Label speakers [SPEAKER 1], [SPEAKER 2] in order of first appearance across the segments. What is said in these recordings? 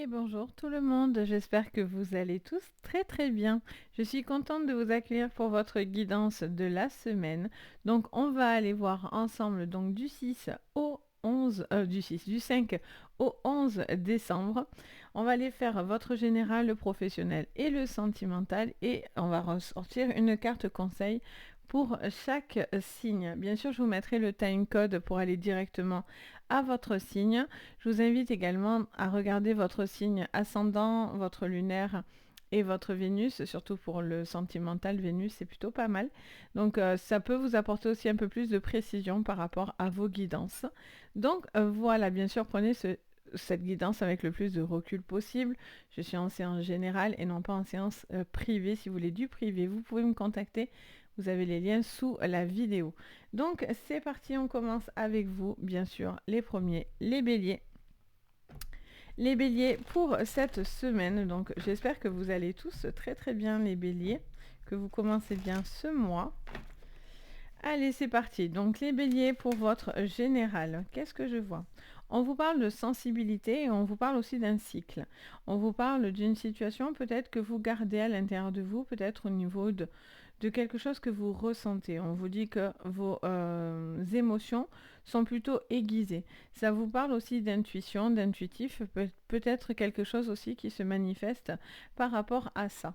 [SPEAKER 1] Et bonjour tout le monde, j'espère que vous allez tous très très bien. Je suis contente de vous accueillir pour votre guidance de la semaine. Donc on va aller voir ensemble donc du 6 au 11, du 5 au 11 décembre. On va aller faire votre général, le professionnel et le sentimental et on va ressortir une carte conseil pour chaque signe. Bien sûr, je vous mettrai le time code pour aller directement à votre signe. Je vous invite également à regarder votre signe ascendant, votre lunaire et votre Vénus, surtout pour le sentimental. Vénus, c'est plutôt pas mal. Donc, ça peut vous apporter aussi un peu plus de précision par rapport à vos guidances. Donc, voilà, bien sûr, prenez cette guidance avec le plus de recul possible. Je suis en séance générale et non pas en séance privée. Si vous voulez du privé, vous pouvez me contacter. Vous avez les liens sous la vidéo. Donc c'est parti, on commence avec vous, bien sûr, les premiers, les béliers. Les béliers pour cette semaine, donc j'espère que vous allez tous très très bien les béliers, que vous commencez bien ce mois. Allez, c'est parti. Donc les béliers pour votre général, qu'est-ce que je vois? On vous parle de sensibilité et on vous parle aussi d'un cycle. On vous parle d'une situation peut-être que vous gardez à l'intérieur de vous, peut-être au niveau de quelque chose que vous ressentez. On vous dit que vos émotions sont plutôt aiguisées. Ça vous parle aussi d'intuition, d'intuitif, peut-être quelque chose aussi qui se manifeste par rapport à ça.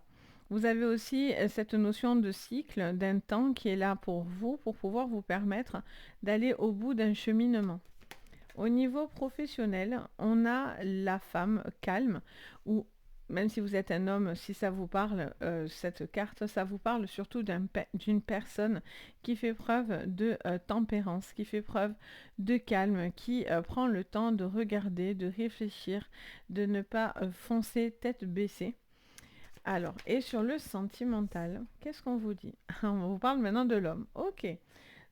[SPEAKER 1] Vous avez aussi cette notion de cycle, d'un temps qui est là pour vous, pour pouvoir vous permettre d'aller au bout d'un cheminement. Au niveau professionnel, on a la femme calme, ou même si vous êtes un homme, si ça vous parle, cette carte, ça vous parle surtout d'une personne qui fait preuve de tempérance, qui fait preuve de calme, qui prend le temps de regarder, de réfléchir, de ne pas foncer tête baissée. Alors, et sur le sentimental, qu'est-ce qu'on vous dit? On vous parle maintenant de l'homme. Ok.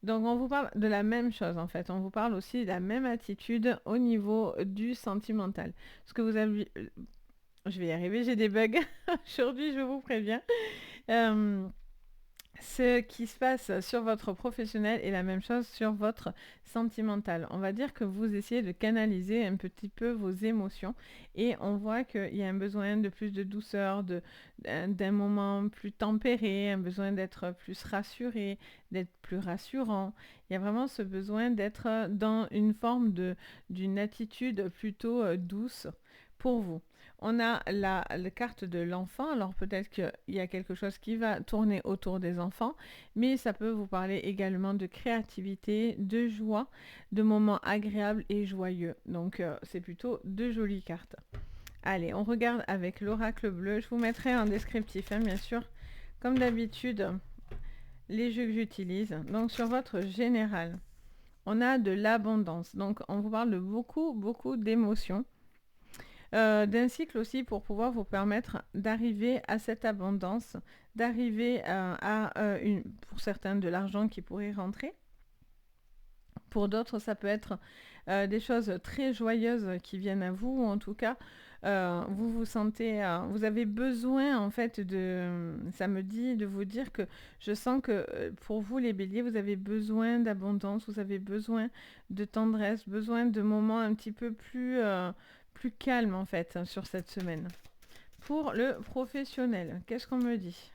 [SPEAKER 1] Donc, on vous parle de la même chose en fait. On vous parle aussi de la même attitude au niveau du sentimental. Ce que vous avez. Je vais y arriver, j'ai des bugs. Aujourd'hui, je vous préviens. Euh, Ce qui se passe sur votre professionnel est la même chose sur votre sentimental. On va dire que vous essayez de canaliser un petit peu vos émotions et on voit qu'il y a un besoin de plus de douceur, d'un moment plus tempéré, un besoin d'être plus rassuré, d'être plus rassurant. Il y a vraiment ce besoin d'être dans une forme d'une attitude plutôt douce pour vous. On a la carte de l'enfant, alors peut-être qu'il y a quelque chose qui va tourner autour des enfants, mais ça peut vous parler également de créativité, de joie, de moments agréables et joyeux. Donc c'est plutôt de jolies cartes. Allez, on regarde avec l'oracle bleu. Je vous mettrai un descriptif, hein, bien sûr, comme d'habitude, les jeux que j'utilise. Donc sur votre général, on a de l'abondance. Donc on vous parle de beaucoup, beaucoup d'émotions. D'un cycle aussi pour pouvoir vous permettre d'arriver à cette abondance, d'arriver pour certains, de l'argent qui pourrait rentrer. Pour d'autres, ça peut être des choses très joyeuses qui viennent à vous, ou en tout cas, vous vous sentez, vous avez besoin en fait ça me dit de vous dire que je sens que pour vous les béliers, vous avez besoin d'abondance, vous avez besoin de tendresse, besoin de moments un petit peu plus calmes en fait sur cette semaine. Pour le professionnel, qu'est-ce qu'on me dit?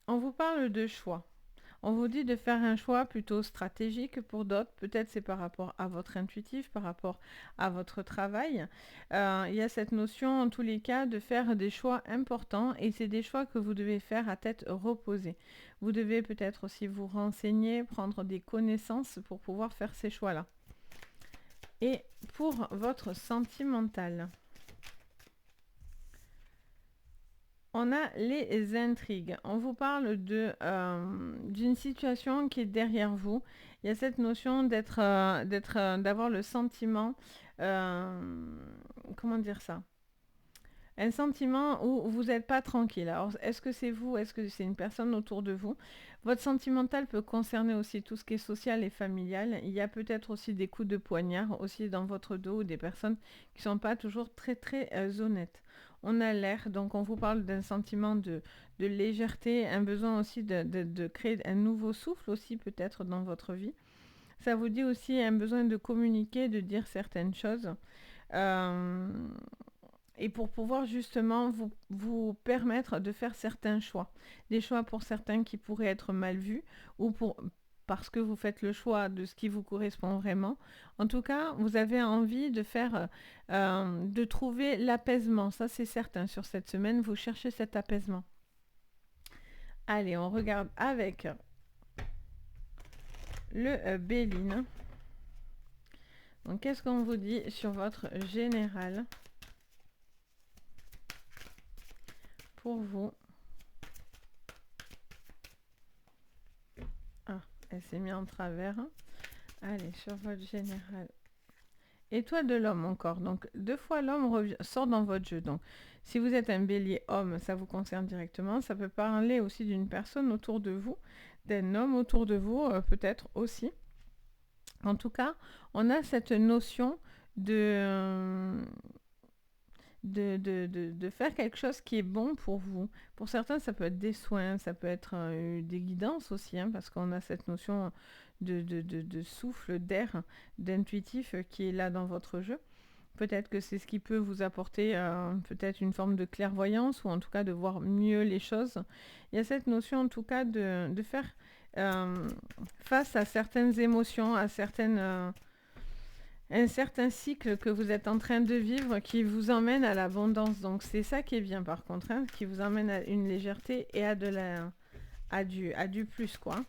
[SPEAKER 1] On vous parle de choix. On vous dit de faire un choix plutôt stratégique pour d'autres. Peut-être c'est par rapport à votre intuitif, par rapport à votre travail. Il y a cette notion, en tous les cas, de faire des choix importants et c'est des choix que vous devez faire à tête reposée. Vous devez peut-être aussi vous renseigner, prendre des connaissances pour pouvoir faire ces choix-là. Et pour votre sentimental, on a les intrigues. On vous parle d'une situation qui est derrière vous. Il y a cette notion d'avoir le sentiment, comment dire ça? Un sentiment où vous n'êtes pas tranquille. Alors, est-ce que c'est vous? Est-ce que c'est une personne autour de vous? Votre sentimental peut concerner aussi tout ce qui est social et familial. Il y a peut-être aussi des coups de poignard aussi dans votre dos ou des personnes qui ne sont pas toujours très très honnêtes. On a l'air, donc on vous parle d'un sentiment de légèreté, un besoin aussi de créer un nouveau souffle aussi peut-être dans votre vie. Ça vous dit aussi un besoin de communiquer, de dire certaines choses. euh, et pour pouvoir justement vous permettre de faire certains choix. Des choix pour certains qui pourraient être mal vus ou parce que vous faites le choix de ce qui vous correspond vraiment. En tout cas, vous avez envie de de trouver l'apaisement. Ça, c'est certain. Sur cette semaine, vous cherchez cet apaisement. Allez, on regarde avec le Béline. Donc, qu'est-ce qu'on vous dit sur votre général pour vous? Ah, elle s'est mise en travers. Allez, sur votre général. Étoile de l'homme encore. Donc, 2 fois l'homme sort dans votre jeu. Donc, si vous êtes un bélier homme, ça vous concerne directement. Ça peut parler aussi d'une personne autour de vous, d'un homme autour de vous, peut-être aussi. En tout cas, on a cette notion de faire quelque chose qui est bon pour vous. Pour certains, ça peut être des soins, ça peut être des guidances aussi, hein, parce qu'on a cette notion de souffle, d'air, d'intuitif qui est là dans votre jeu. Peut-être que c'est ce qui peut vous apporter peut-être une forme de clairvoyance ou en tout cas de voir mieux les choses. Il y a cette notion en tout cas de faire face à certaines émotions, à un certain cycle que vous êtes en train de vivre qui vous emmène à l'abondance. Donc c'est ça qui est bien par contre, hein, qui vous emmène à une légèreté et à du plus quoi.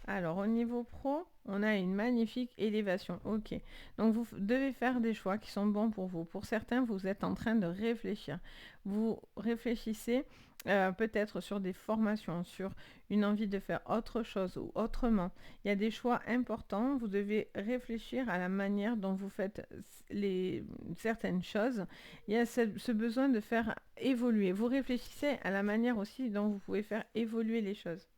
[SPEAKER 1] Alors au niveau pro, on a une magnifique élévation. Ok. Donc vous devez faire des choix qui sont bons pour vous. Pour certains, vous êtes en train de réfléchir. Vous réfléchissez peut-être sur des formations, sur une envie de faire autre chose ou autrement. Il y a des choix importants. Vous devez réfléchir à la manière dont vous faites certaines choses. Il y a ce besoin de faire évoluer. Vous réfléchissez à la manière aussi dont vous pouvez faire évoluer les choses.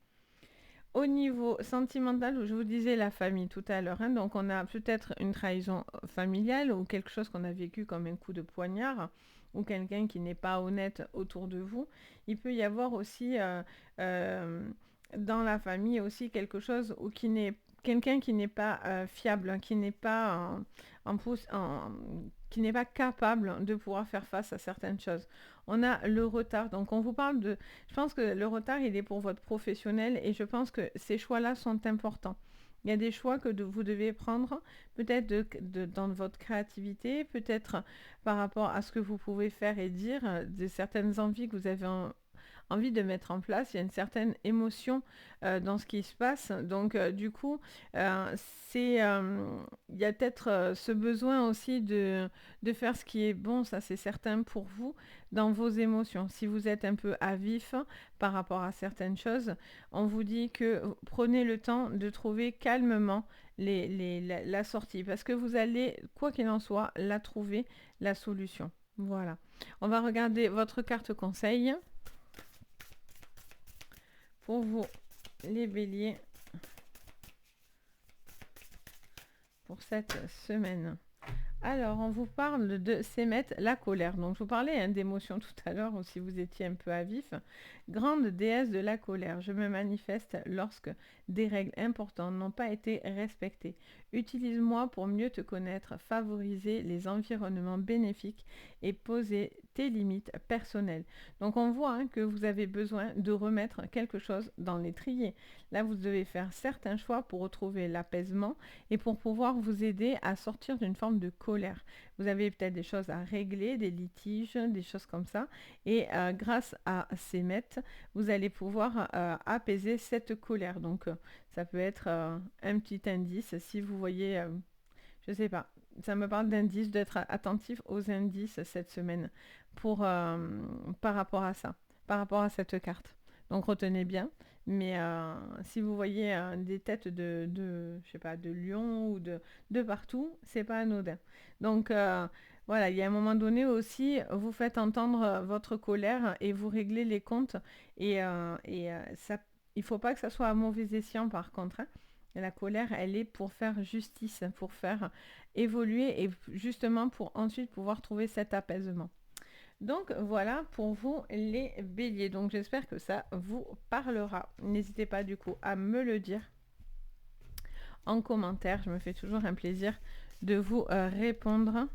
[SPEAKER 1] Au niveau sentimental, je vous disais la famille tout à l'heure, hein, donc on a peut-être une trahison familiale ou quelque chose qu'on a vécu comme un coup de poignard ou quelqu'un qui n'est pas honnête autour de vous. Il peut y avoir aussi dans la famille aussi quelque chose ou quelqu'un qui n'est pas fiable, hein, qui n'est pas qui n'est pas capable de pouvoir faire face à certaines choses. On a le retard, donc on vous parle de... Je pense que le retard, il est pour votre professionnel et je pense que ces choix-là sont importants. Il y a des choix que vous devez prendre, peut-être dans votre créativité, peut-être par rapport à ce que vous pouvez faire et dire, de certaines envies que vous avez envie de mettre en place. Il y a une certaine émotion dans ce qui se passe. Donc, du coup, il y a peut-être ce besoin aussi de faire ce qui est bon, ça c'est certain pour vous, dans vos émotions. Si vous êtes un peu à vif par rapport à certaines choses, on vous dit que prenez le temps de trouver calmement la sortie. Parce que vous allez, quoi qu'il en soit, la trouver, la solution. Voilà. On va regarder votre carte conseil. Pour vous, les béliers, pour cette semaine. Alors, on vous parle de s'émettre la colère. Donc, je vous parlais hein, d'émotions tout à l'heure, ou si vous étiez un peu à vif. Grande déesse de la colère, je me manifeste lorsque des règles importantes n'ont pas été respectées. Utilise-moi pour mieux te connaître, favoriser les environnements bénéfiques et poser tes limites personnelles. Donc, on voit hein, que vous avez besoin de remettre quelque chose dans l'étrier. Là, vous devez faire certains choix pour retrouver l'apaisement et pour pouvoir vous aider à sortir d'une forme de colère. Vous avez peut-être des choses à régler, des litiges, des choses comme ça. Et grâce à ces mètres, vous allez pouvoir apaiser cette colère. Donc, ça peut être un petit indice. Si vous voyez, je ne sais pas, ça me parle d'indices, d'être attentif aux indices cette semaine par rapport à ça, par rapport à cette carte. Donc, retenez bien. Mais si vous voyez des têtes je sais pas, de lion ou de partout, c'est pas anodin. Donc voilà, il y a un moment donné aussi, vous faites entendre votre colère et vous réglez les comptes. Ça, il faut pas que ça soit à mauvais escient par contre, hein. La colère, elle est pour faire justice, pour faire évoluer et justement pour ensuite pouvoir trouver cet apaisement. Donc voilà pour vous les béliers. Donc j'espère que ça vous parlera. N'hésitez pas du coup à me le dire en commentaire. Je me fais toujours un plaisir de vous répondre.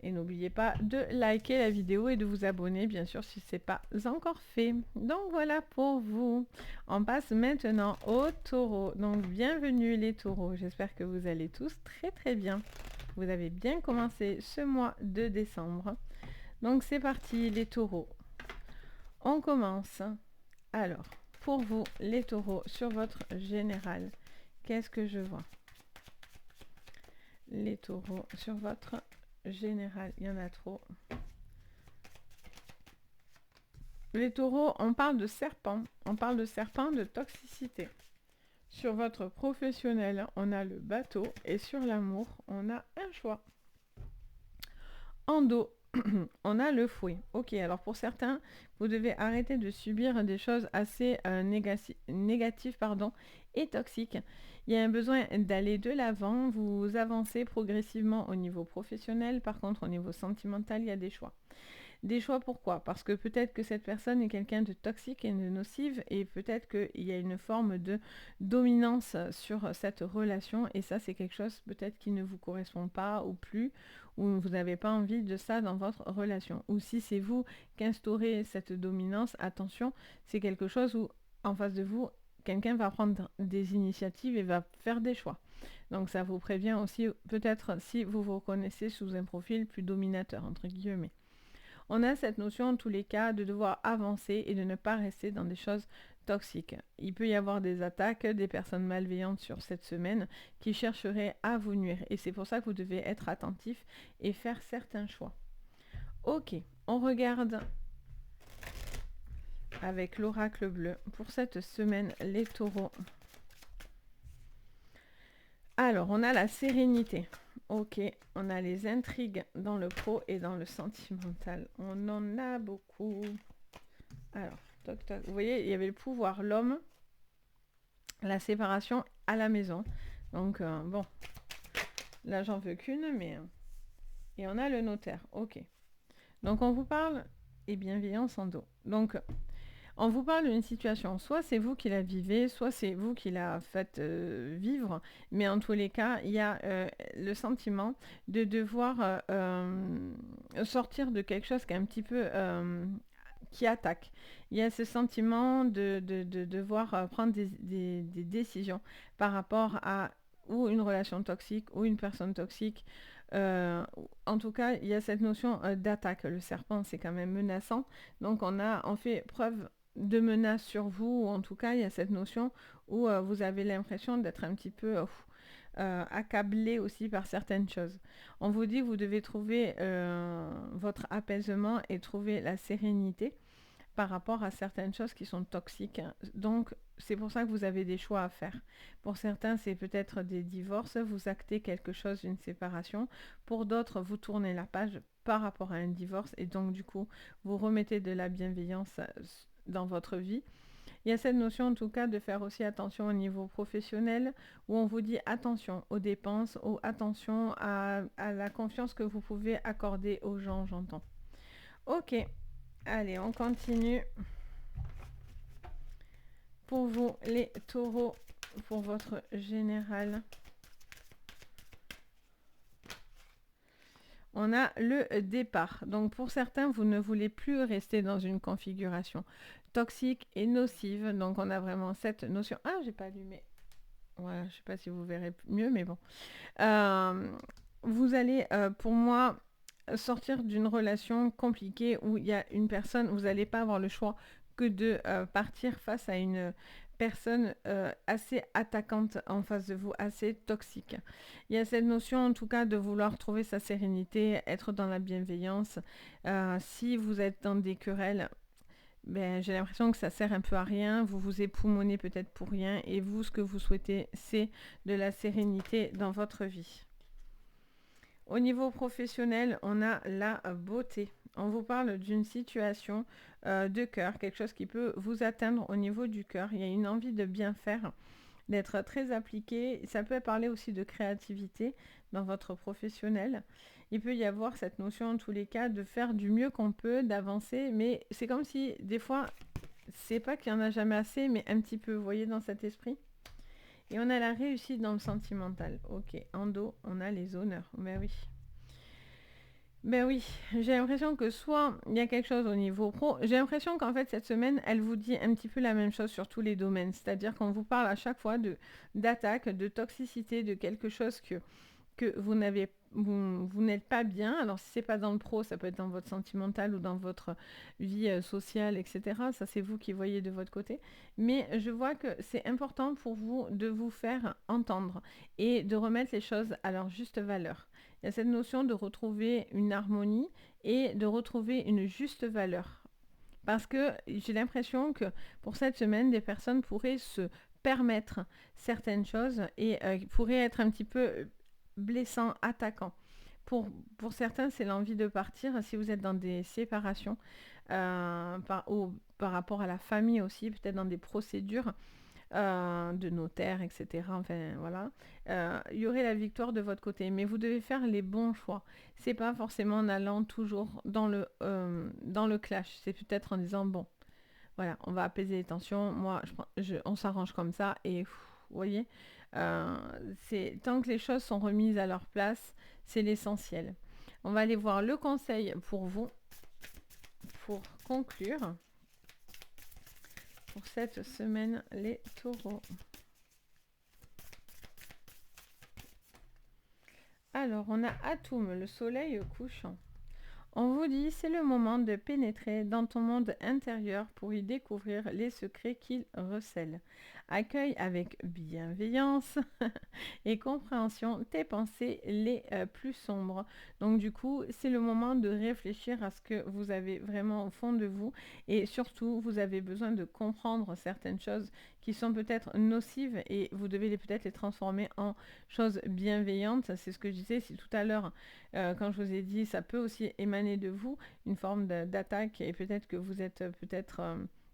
[SPEAKER 1] Et n'oubliez pas de liker la vidéo et de vous abonner, bien sûr, si ce n'est pas encore fait. Donc voilà pour vous. On passe maintenant aux taureaux. Donc bienvenue les taureaux. J'espère que vous allez tous très très bien. Vous avez bien commencé ce mois de décembre. Donc c'est parti les taureaux. On commence. Alors, pour vous les taureaux, sur votre général, qu'est-ce que je vois? Les taureaux, sur votre général, il y en a trop. Les taureaux, on parle de serpent. On parle de serpent, de toxicité. Sur votre professionnel, on a le bateau. Et sur l'amour, on a un choix. En dos, on a le fouet. Ok, alors pour certains, vous devez arrêter de subir des choses assez négatives et toxiques. Il y a un besoin d'aller de l'avant, vous avancez progressivement au niveau professionnel. Par contre, au niveau sentimental, il y a des choix. Des choix pourquoi? Parce que peut-être que cette personne est quelqu'un de toxique et de nocive et peut-être qu'il y a une forme de dominance sur cette relation et ça c'est quelque chose peut-être qui ne vous correspond pas ou plus ou vous n'avez pas envie de ça dans votre relation. Ou si c'est vous qui instaurez cette dominance, attention, c'est quelque chose où en face de vous, quelqu'un va prendre des initiatives et va faire des choix. Donc ça vous prévient aussi peut-être si vous vous reconnaissez sous un profil plus dominateur entre guillemets. On a cette notion en tous les cas de devoir avancer et de ne pas rester dans des choses toxiques. Il peut y avoir des attaques, des personnes malveillantes sur cette semaine qui chercheraient à vous nuire. Et c'est pour ça que vous devez être attentif et faire certains choix. Ok, on regarde avec l'oracle bleu pour cette semaine les taureaux. Alors, on a la sérénité. Ok, on a les intrigues dans le pro et dans le sentimental. On en a beaucoup. Alors, toc toc. Vous voyez, il y avait le pouvoir, l'homme, la séparation à la maison. Donc, bon, là, j'en veux qu'une, mais... Et on a le notaire. Ok. Donc, on vous parle... Et bienveillance en dos. Donc... On vous parle d'une situation, soit c'est vous qui la vivez, soit c'est vous qui la faites vivre, mais en tous les cas, il y a le sentiment de devoir sortir de quelque chose qui est un petit peu qui attaque. Il y a ce sentiment de devoir prendre des décisions par rapport à ou une relation toxique ou une personne toxique. En tout cas, il y a cette notion d'attaque. Le serpent, c'est quand même menaçant. Donc, on fait preuve de menace sur vous, ou en tout cas, il y a cette notion où vous avez l'impression d'être un petit peu accablé aussi par certaines choses. On vous dit que vous devez trouver votre apaisement et trouver la sérénité par rapport à certaines choses qui sont toxiques. Donc, c'est pour ça que vous avez des choix à faire. Pour certains, c'est peut-être des divorces, vous actez quelque chose, une séparation. Pour d'autres, vous tournez la page par rapport à un divorce et donc, du coup, vous remettez de la bienveillance dans votre vie. Il y a cette notion en tout cas de faire aussi attention au niveau professionnel où on vous dit attention aux dépenses ou attention à la confiance que vous pouvez accorder aux gens, j'entends. Ok, allez, on continue. Pour vous, les taureaux, pour votre général. On a le départ. Donc pour certains, vous ne voulez plus rester dans une configuration toxique et nocive. Donc on a vraiment cette notion. Ah, j'ai pas allumé. Voilà, je ne sais pas si vous verrez mieux, mais bon. Vous allez, pour moi, sortir d'une relation compliquée où il y a une personne, vous n'allez pas avoir le choix que de partir face à une personne assez attaquante en face de vous, assez toxique. Il y a cette notion en tout cas de vouloir trouver sa sérénité, être dans la bienveillance. Si vous êtes dans des querelles, ben, j'ai l'impression que ça sert un peu à rien, vous vous époumonez peut-être pour rien et vous, ce que vous souhaitez, c'est de la sérénité dans votre vie. Au niveau professionnel, on a la beauté. On vous parle d'une situation de cœur, quelque chose qui peut vous atteindre au niveau du cœur. Il y a une envie de bien faire, d'être très appliqué. Ça peut parler aussi de créativité dans votre professionnel. Il peut y avoir cette notion en tous les cas de faire du mieux qu'on peut, d'avancer, mais c'est comme si des fois, c'est pas qu'il n'y en a jamais assez, mais un petit peu, vous voyez, dans cet esprit. Et on a la réussite dans le sentimental. Ok, en dos, on a les honneurs. Ben oui. Ben oui, j'ai l'impression que soit il y a quelque chose au niveau pro, j'ai l'impression qu'en fait cette semaine, elle vous dit un petit peu la même chose sur tous les domaines. C'est-à-dire qu'on vous parle à chaque fois de d'attaque, de toxicité, de quelque chose que vous n'êtes pas bien. Alors si c'est pas dans le pro, ça peut être dans votre sentimental ou dans votre vie sociale, etc. Ça c'est vous qui voyez de votre côté. Mais je vois que c'est important pour vous de vous faire entendre et de remettre les choses à leur juste valeur. Il y a cette notion de retrouver une harmonie et de retrouver une juste valeur. Parce que j'ai l'impression que pour cette semaine, des personnes pourraient se permettre certaines choses et pourraient être un petit peu blessants, attaquants. Pour, pour certains, c'est l'envie de partir. Si vous êtes dans des séparations, par rapport à la famille aussi, peut-être dans des procédures, de notaire, etc. Enfin, voilà. Il y aurait la victoire de votre côté, mais vous devez faire les bons choix. C'est pas forcément en allant toujours dans le clash. C'est peut-être en disant, bon, voilà, on va apaiser les tensions. Moi, on s'arrange comme ça et vous voyez, euh, c'est tant que les choses sont remises à leur place, c'est l'essentiel. On va aller voir le conseil pour vous, pour conclure, pour cette semaine, les taureaux. Alors, on a Atum, le soleil couchant. On vous dit, c'est le moment de pénétrer dans ton monde intérieur pour y découvrir les secrets qu'il recèle. Accueille avec bienveillance et compréhension tes pensées les plus sombres. Donc du coup, c'est le moment de réfléchir à ce que vous avez vraiment au fond de vous et surtout, vous avez besoin de comprendre certaines choses qui sont peut-être nocives et vous devez peut-être les transformer en choses bienveillantes. C'est ce que je disais, si tout à l'heure, quand je vous ai dit, ça peut aussi émaner de vous une forme d'attaque et peut-être que vous êtes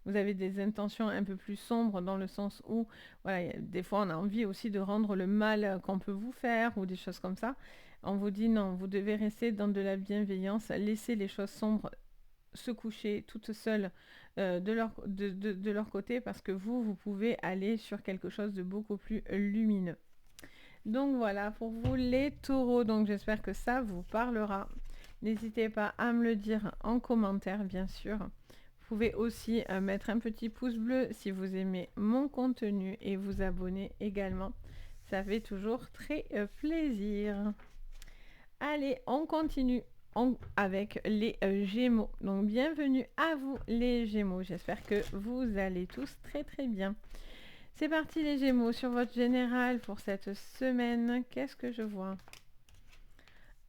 [SPEAKER 1] vous avez des intentions un peu plus sombres dans le sens où, voilà, des fois on a envie aussi de rendre le mal qu'on peut vous faire ou des choses comme ça. On vous dit non, vous devez rester dans de la bienveillance, laisser les choses sombres se coucher toutes seules de leur côté parce que vous pouvez aller sur quelque chose de beaucoup plus lumineux. Donc voilà pour vous les taureaux, donc j'espère que ça vous parlera. N'hésitez pas à me le dire en commentaire bien sûr. Vous pouvez aussi mettre un petit pouce bleu si vous aimez mon contenu et vous abonner également. Ça fait toujours très plaisir. Allez, on continue avec les Gémeaux. Donc bienvenue à vous les Gémeaux. J'espère que vous allez tous très très bien. C'est parti les Gémeaux sur votre général pour cette semaine. Qu'est-ce que je vois?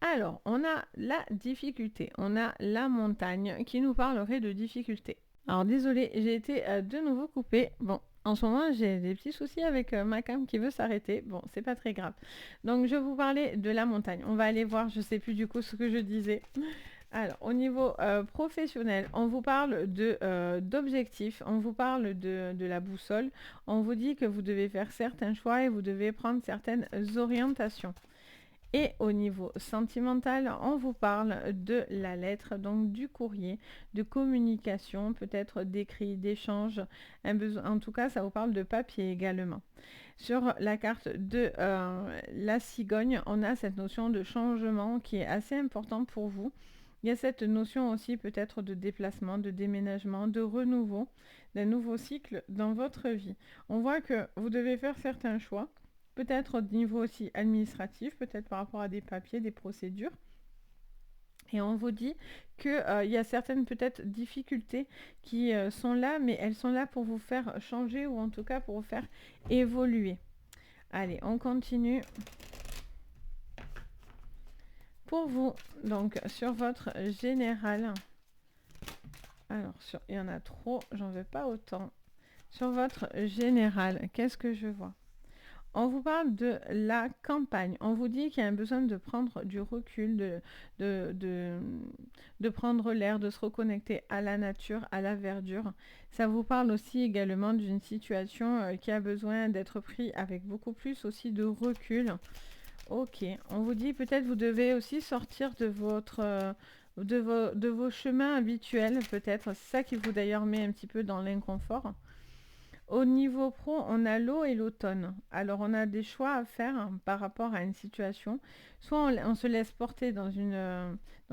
[SPEAKER 1] Alors, on a la difficulté, on a la montagne qui nous parlerait de difficulté. Alors désolé, j'ai été de nouveau coupée. Bon, en ce moment j'ai des petits soucis avec ma cam qui veut s'arrêter. Bon, c'est pas très grave. Donc je vous parlais de la montagne. On va aller voir, je sais plus du coup ce que je disais. Alors, au niveau professionnel, on vous parle d'objectifs, on vous parle de la boussole, on vous dit que vous devez faire certains choix et vous devez prendre certaines orientations. Et au niveau sentimental, on vous parle de la lettre, donc du courrier, de communication, peut-être d'écrit, d'échange. En tout cas, ça vous parle de papier également. Sur la carte de la cigogne, on a cette notion de changement qui est assez important pour vous. Il y a cette notion aussi peut-être de déplacement, de déménagement, de renouveau, d'un nouveau cycle dans votre vie. On voit que vous devez faire certains choix, peut-être au niveau aussi administratif, peut-être par rapport à des papiers, des procédures. Et on vous dit qu'il y a certaines peut-être difficultés qui sont là, mais elles sont là pour vous faire changer ou en tout cas pour vous faire évoluer. Allez, on continue. Pour vous, donc sur votre général, alors il y en a trop, j'en veux pas autant. Sur votre général, qu'est-ce que je vois? On vous parle de la campagne. On vous dit qu'il y a un besoin de prendre du recul, de prendre l'air, de se reconnecter à la nature, à la verdure. Ça vous parle aussi également d'une situation qui a besoin d'être prise avec beaucoup plus aussi de recul. Ok, on vous dit peut-être vous devez aussi sortir de de vos chemins habituels, peut-être. C'est ça qui vous d'ailleurs met un petit peu dans l'inconfort. Au niveau pro, on a l'eau et l'automne. Alors, on a des choix à faire par rapport à une situation. Soit on se laisse porter dans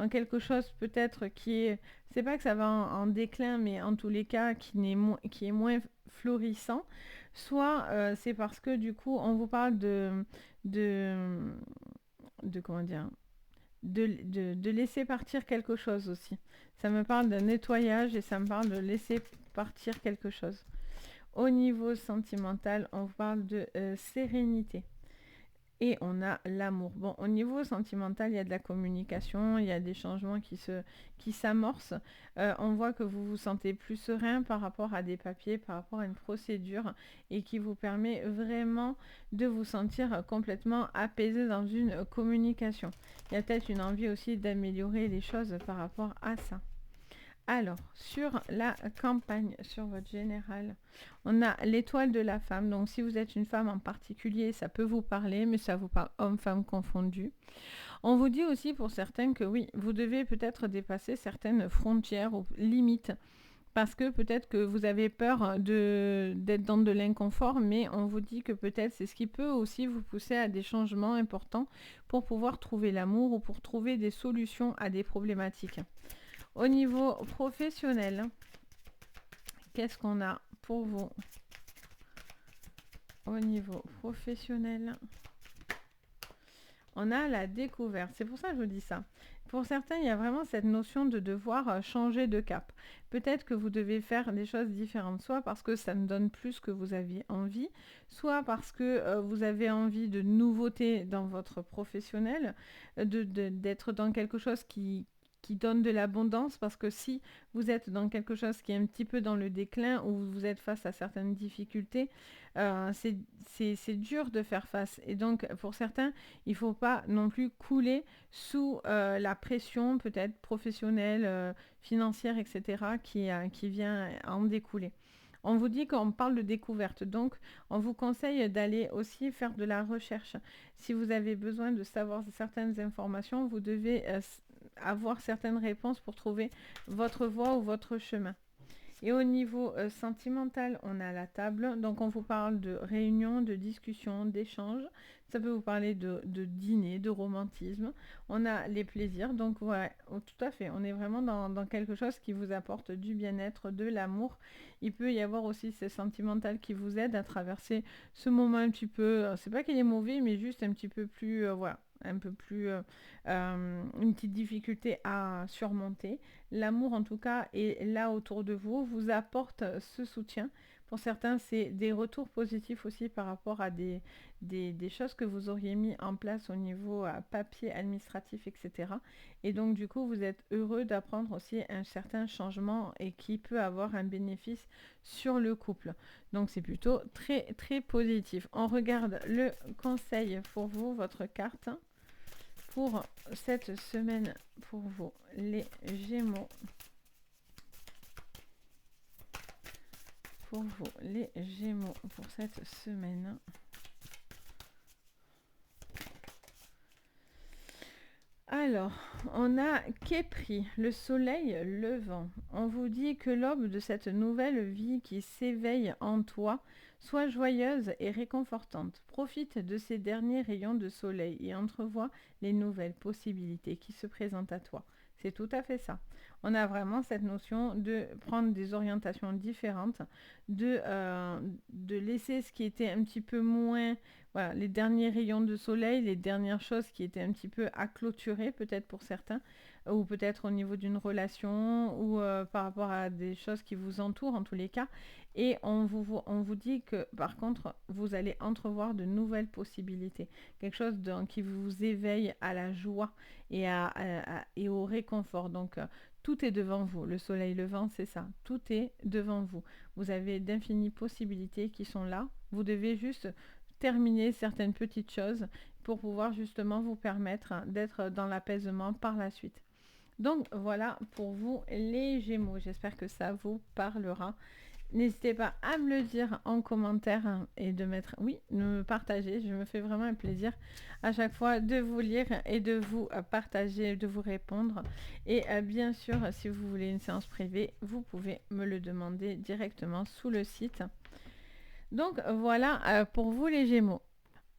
[SPEAKER 1] quelque chose peut-être qui est, c'est pas que ça va en déclin, mais en tous les cas qui est moins florissant. Soit c'est parce que du coup, on vous parle de, de comment dire, de laisser partir quelque chose aussi. Ça me parle de nettoyage et ça me parle de laisser partir quelque chose. Au niveau sentimental, on parle de sérénité. Et on a l'amour. Bon, au niveau sentimental, il y a de la communication, il y a des changements qui s'amorcent. On voit que vous vous sentez plus serein par rapport à des papiers, par rapport à une procédure, et qui vous permet vraiment de vous sentir complètement apaisé dans une communication. Il y a peut-être une envie aussi d'améliorer les choses par rapport à ça. Alors, sur la campagne, sur votre général, on a l'étoile de la femme. Donc, si vous êtes une femme en particulier, ça peut vous parler, mais ça vous parle homme-femme confondu. On vous dit aussi pour certains que oui, vous devez peut-être dépasser certaines frontières ou limites. Parce que peut-être que vous avez peur d'être dans de l'inconfort, mais on vous dit que peut-être c'est ce qui peut aussi vous pousser à des changements importants pour pouvoir trouver l'amour ou pour trouver des solutions à des problématiques. Au niveau professionnel, qu'est-ce qu'on a pour vous? Au niveau professionnel, on a la découverte. C'est pour ça que je vous dis ça. Pour certains, il y a vraiment cette notion de devoir changer de cap. Peut-être que vous devez faire des choses différentes, soit parce que ça ne donne plus ce que vous aviez envie, soit parce que vous avez envie de nouveautés dans votre professionnel, d'être dans quelque chose qui donne de l'abondance, parce que si vous êtes dans quelque chose qui est un petit peu dans le déclin ou vous êtes face à certaines difficultés, c'est dur de faire face. Et donc, pour certains, il ne faut pas non plus couler sous la pression peut-être professionnelle, financière, etc., qui vient en découler. On vous dit qu'on parle de découverte, donc on vous conseille d'aller aussi faire de la recherche. Si vous avez besoin de savoir certaines informations, vous devez avoir certaines réponses pour trouver votre voie ou votre chemin. Et au niveau sentimental, on a la table. Donc, on vous parle de réunion, de discussion, d'échange. Ça peut vous parler de dîner, de romantisme. On a les plaisirs. Donc, ouais, tout à fait. On est vraiment dans quelque chose qui vous apporte du bien-être, de l'amour. Il peut y avoir aussi ce sentimental qui vous aide à traverser ce moment un petit peu. C'est pas qu'il est mauvais, mais juste un petit peu plus. Voilà, un peu plus. Une petite difficulté à surmonter. L'amour, en tout cas, est là autour de vous, vous apporte ce soutien. Pour certains, c'est des retours positifs aussi par rapport à des choses que vous auriez mis en place au niveau papier, administratif, etc. Et donc, du coup, vous êtes heureux d'apprendre aussi un certain changement et qui peut avoir un bénéfice sur le couple. Donc, c'est plutôt très, très positif. On regarde le conseil pour vous, votre carte. Pour cette semaine, pour vous, les Gémeaux. Pour vous, les Gémeaux, pour cette semaine. Alors, on a Képri, le soleil levant. On vous dit que l'aube de cette nouvelle vie qui s'éveille en toi soit joyeuse et réconfortante. Profite de ces derniers rayons de soleil et entrevois les nouvelles possibilités qui se présentent à toi. C'est tout à fait ça. On a vraiment cette notion de prendre des orientations différentes, de laisser ce qui était un petit peu moins, voilà, les derniers rayons de soleil, les dernières choses qui étaient un petit peu à clôturer peut-être pour certains, ou peut-être au niveau d'une relation, ou par rapport à des choses qui vous entourent en tous les cas. Et on vous dit que par contre, vous allez entrevoir de nouvelles possibilités. Quelque chose qui vous éveille à la joie et, et au réconfort. Donc, tout est devant vous. Le soleil levant, c'est ça. Tout est devant vous. Vous avez d'infinies possibilités qui sont là. Vous devez juste terminer certaines petites choses pour pouvoir justement vous permettre d'être dans l'apaisement par la suite. Donc voilà pour vous les Gémeaux. J'espère que ça vous parlera. N'hésitez pas à me le dire en commentaire et de mettre, oui, de me partager. Je me fais vraiment un plaisir à chaque fois de vous lire et de vous partager, de vous répondre. Et bien sûr, si vous voulez une séance privée, vous pouvez me le demander directement sous le site. Donc voilà pour vous les Gémeaux.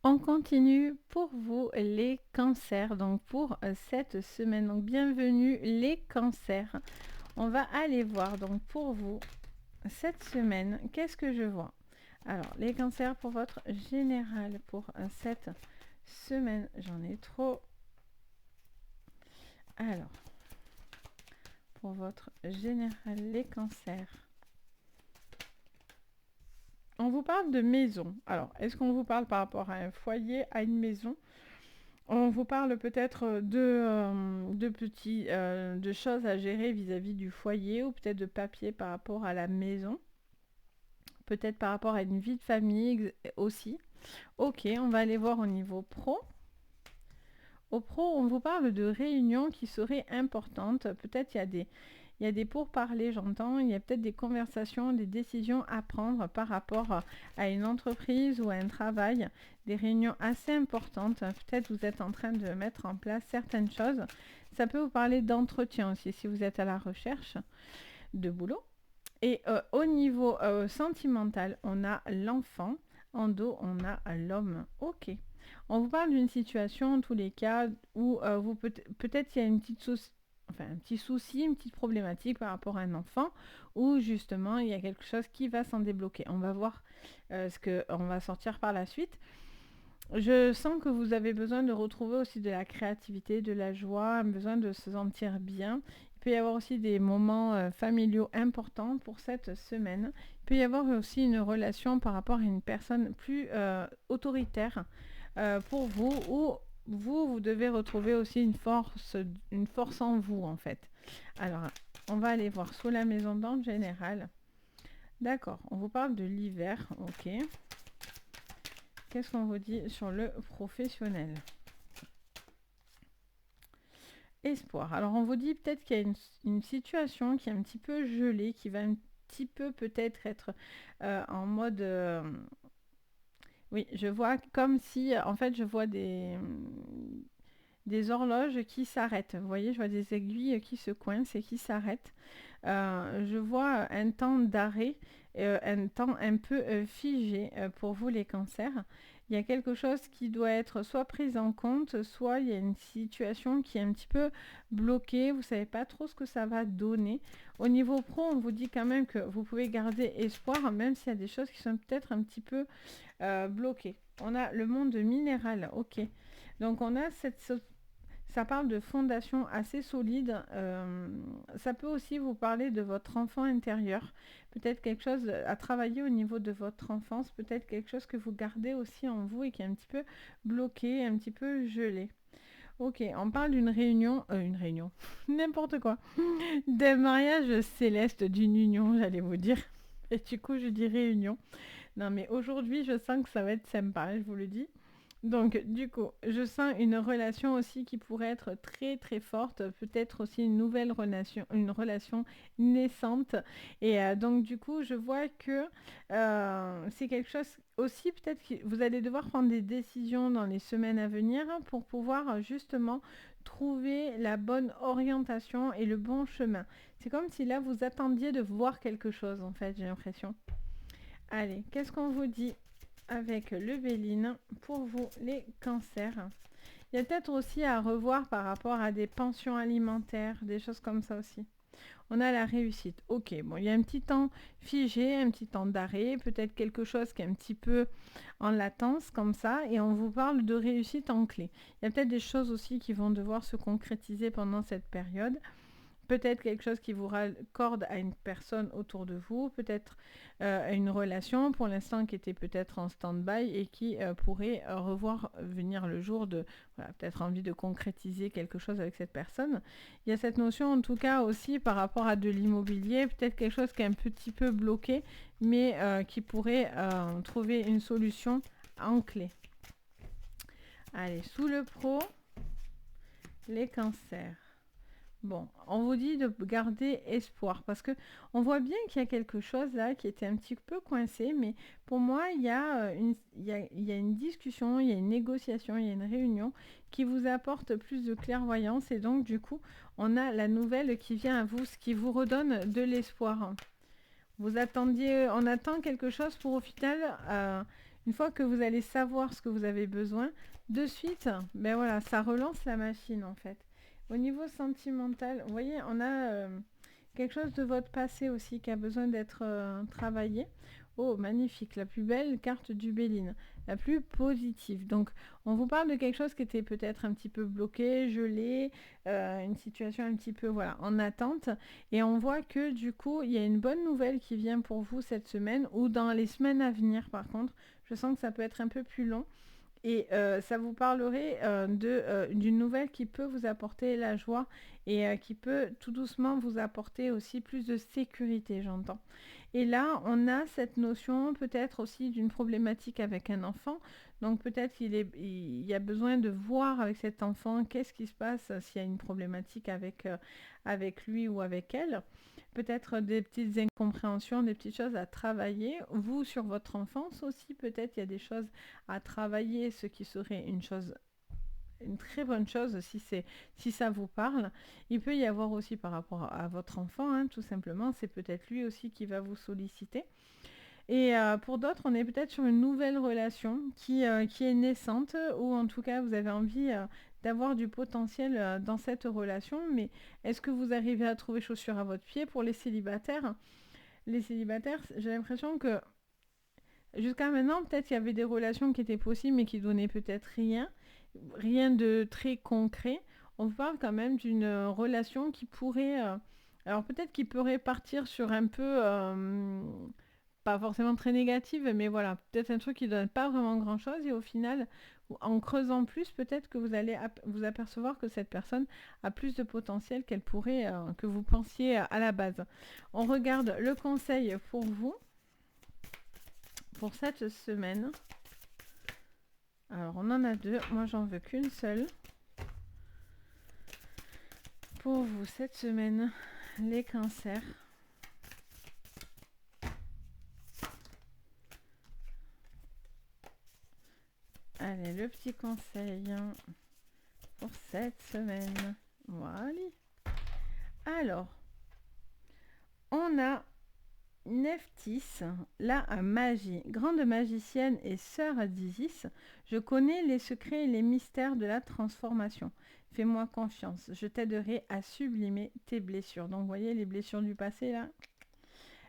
[SPEAKER 1] On continue pour vous les cancers, donc pour cette semaine. Donc bienvenue les cancers. On va aller voir donc pour vous cette semaine, qu'est-ce que je vois? Alors les cancers pour votre général pour cette semaine, j'en ai trop. Alors pour votre général les cancers. On vous parle de maison. Alors, est-ce qu'on vous parle par rapport à un foyer, à une maison? On vous parle peut-être de choses à gérer vis-à-vis du foyer ou peut-être de papier par rapport à la maison. Peut-être par rapport à une vie de famille aussi. Ok, on va aller voir au niveau pro. Au pro, on vous parle de réunions qui seraient importantes. Peut-être il y a des pourparlers, j'entends. Il y a peut-être des conversations, des décisions à prendre par rapport à une entreprise ou à un travail. Des réunions assez importantes. Peut-être vous êtes en train de mettre en place certaines choses. Ça peut vous parler d'entretien aussi si vous êtes à la recherche de boulot. Et au niveau sentimental, on a l'enfant. En dos, on a l'homme. Ok. On vous parle d'une situation, en tous les cas, où vous peut-être il y a une petite un petit souci, une petite problématique par rapport à un enfant, où justement il y a quelque chose qui va s'en débloquer. On va voir ce qu'on va sortir par la suite. Je sens que vous avez besoin de retrouver aussi de la créativité, de la joie, besoin de se sentir bien. Il peut y avoir aussi des moments familiaux importants pour cette semaine. Il peut y avoir aussi une relation par rapport à une personne plus autoritaire pour vous, ou vous devez retrouver aussi une force en vous en fait. Alors, on va aller voir sous la maison d'en général. D'accord, on vous parle de l'hiver, ok. Qu'est-ce qu'on vous dit sur le professionnel? Espoir. Alors on vous dit peut-être qu'il y a une situation qui est un petit peu gelée, qui va un petit peu peut-être être en mode... oui, je vois comme si, en fait, je vois des horloges qui s'arrêtent. Vous voyez, je vois des aiguilles qui se coincent et qui s'arrêtent. Je vois un temps d'arrêt, un temps un peu figé pour vous les cancers. Il y a quelque chose qui doit être soit pris en compte, soit il y a une situation qui est un petit peu bloquée. Vous ne savez pas trop ce que ça va donner. Au niveau pro, on vous dit quand même que vous pouvez garder espoir, même s'il y a des choses qui sont peut-être un petit peu bloquées. On a le monde minéral, ok. Donc on a ça parle de fondation assez solide. Ça peut aussi vous parler de votre enfant intérieur. Peut-être quelque chose à travailler au niveau de votre enfance. Peut-être quelque chose que vous gardez aussi en vous et qui est un petit peu bloqué, un petit peu gelé. Ok, on parle une réunion, n'importe quoi. D'un mariage céleste, d'une union, j'allais vous dire. Et du coup, je dis réunion. Non, mais aujourd'hui, je sens que ça va être sympa, je vous le dis. Donc, du coup, je sens une relation aussi qui pourrait être très très forte, peut-être aussi une relation naissante. Et donc, du coup, je vois que c'est quelque chose aussi, peut-être que vous allez devoir prendre des décisions dans les semaines à venir pour pouvoir justement trouver la bonne orientation et le bon chemin. C'est comme si là, vous attendiez de voir quelque chose, en fait, j'ai l'impression. Allez, qu'est-ce qu'on vous dit avec le Béline pour vous les cancers? Il y a peut-être aussi à revoir par rapport à des pensions alimentaires, des choses comme ça aussi. On a la réussite. Ok, bon, il y a un petit temps figé, un petit temps d'arrêt, peut-être quelque chose qui est un petit peu en latence comme ça, et on vous parle de réussite en clé. Il y a peut-être des choses aussi qui vont devoir se concrétiser pendant cette période. Peut-être quelque chose qui vous raccorde à une personne autour de vous, peut-être une relation pour l'instant qui était peut-être en stand-by et qui pourrait revoir venir le jour de, voilà, peut-être envie de concrétiser quelque chose avec cette personne. Il y a cette notion en tout cas aussi par rapport à de l'immobilier, peut-être quelque chose qui est un petit peu bloqué, mais qui pourrait trouver une solution en clé. Allez, sous le pro, les cancers. Bon, on vous dit de garder espoir parce que on voit bien qu'il y a quelque chose là qui était un petit peu coincé, mais pour moi, il y a une discussion, il y a une négociation, il y a une réunion qui vous apporte plus de clairvoyance et donc du coup, on a la nouvelle qui vient à vous, ce qui vous redonne de l'espoir. Vous attendiez, on attend quelque chose pour au final, une fois que vous allez savoir ce que vous avez besoin, de suite, ben voilà, ça relance la machine en fait. Au niveau sentimental, vous voyez, on a quelque chose de votre passé aussi qui a besoin d'être travaillé. Oh, magnifique, la plus belle carte du Béline, la plus positive. Donc, on vous parle de quelque chose qui était peut-être un petit peu bloqué, gelé, une situation un petit peu, voilà, en attente. Et on voit que du coup, il y a une bonne nouvelle qui vient pour vous cette semaine ou dans les semaines à venir, par contre. Je sens que ça peut être un peu plus long. Et ça vous parlerait d'une nouvelle qui peut vous apporter la joie et qui peut tout doucement vous apporter aussi plus de sécurité, j'entends. Et là, on a cette notion peut-être aussi d'une problématique avec un enfant. Donc peut-être il y a besoin de voir avec cet enfant qu'est-ce qui se passe s'il y a une problématique avec lui ou avec elle. Peut-être des petites incompréhensions, des petites choses à travailler. Vous, sur votre enfance aussi, peut-être il y a des choses à travailler, ce qui serait une très bonne chose si ça vous parle. Il peut y avoir aussi par rapport à votre enfant, hein, tout simplement, c'est peut-être lui aussi qui va vous solliciter. Et pour d'autres, on est peut-être sur une nouvelle relation qui est naissante, ou en tout cas, vous avez envie d'avoir du potentiel dans cette relation, mais est-ce que vous arrivez à trouver chaussure à votre pied pour les célibataires? Les célibataires, j'ai l'impression que jusqu'à maintenant, peut-être il y avait des relations qui étaient possibles, mais qui donnaient peut-être rien de très concret. On parle quand même d'une relation qui pourrait... alors peut-être qu'il pourrait partir sur un peu... pas forcément très négative, mais voilà, peut-être un truc qui donne pas vraiment grand-chose. Et au final, en creusant plus, peut-être que vous allez vous apercevoir que cette personne a plus de potentiel qu'elle pourrait, que vous pensiez à la base. On regarde le conseil pour vous, pour cette semaine. Alors, on en a deux. Moi, j'en veux qu'une seule. Pour vous, cette semaine, les cancers. Allez, le petit conseil pour cette semaine. Voilà. Alors, on a Nephthys, la magie, grande magicienne et sœur d'Isis, je connais les secrets et les mystères de la transformation. Fais-moi confiance, je t'aiderai à sublimer tes blessures. Donc, vous voyez les blessures du passé là,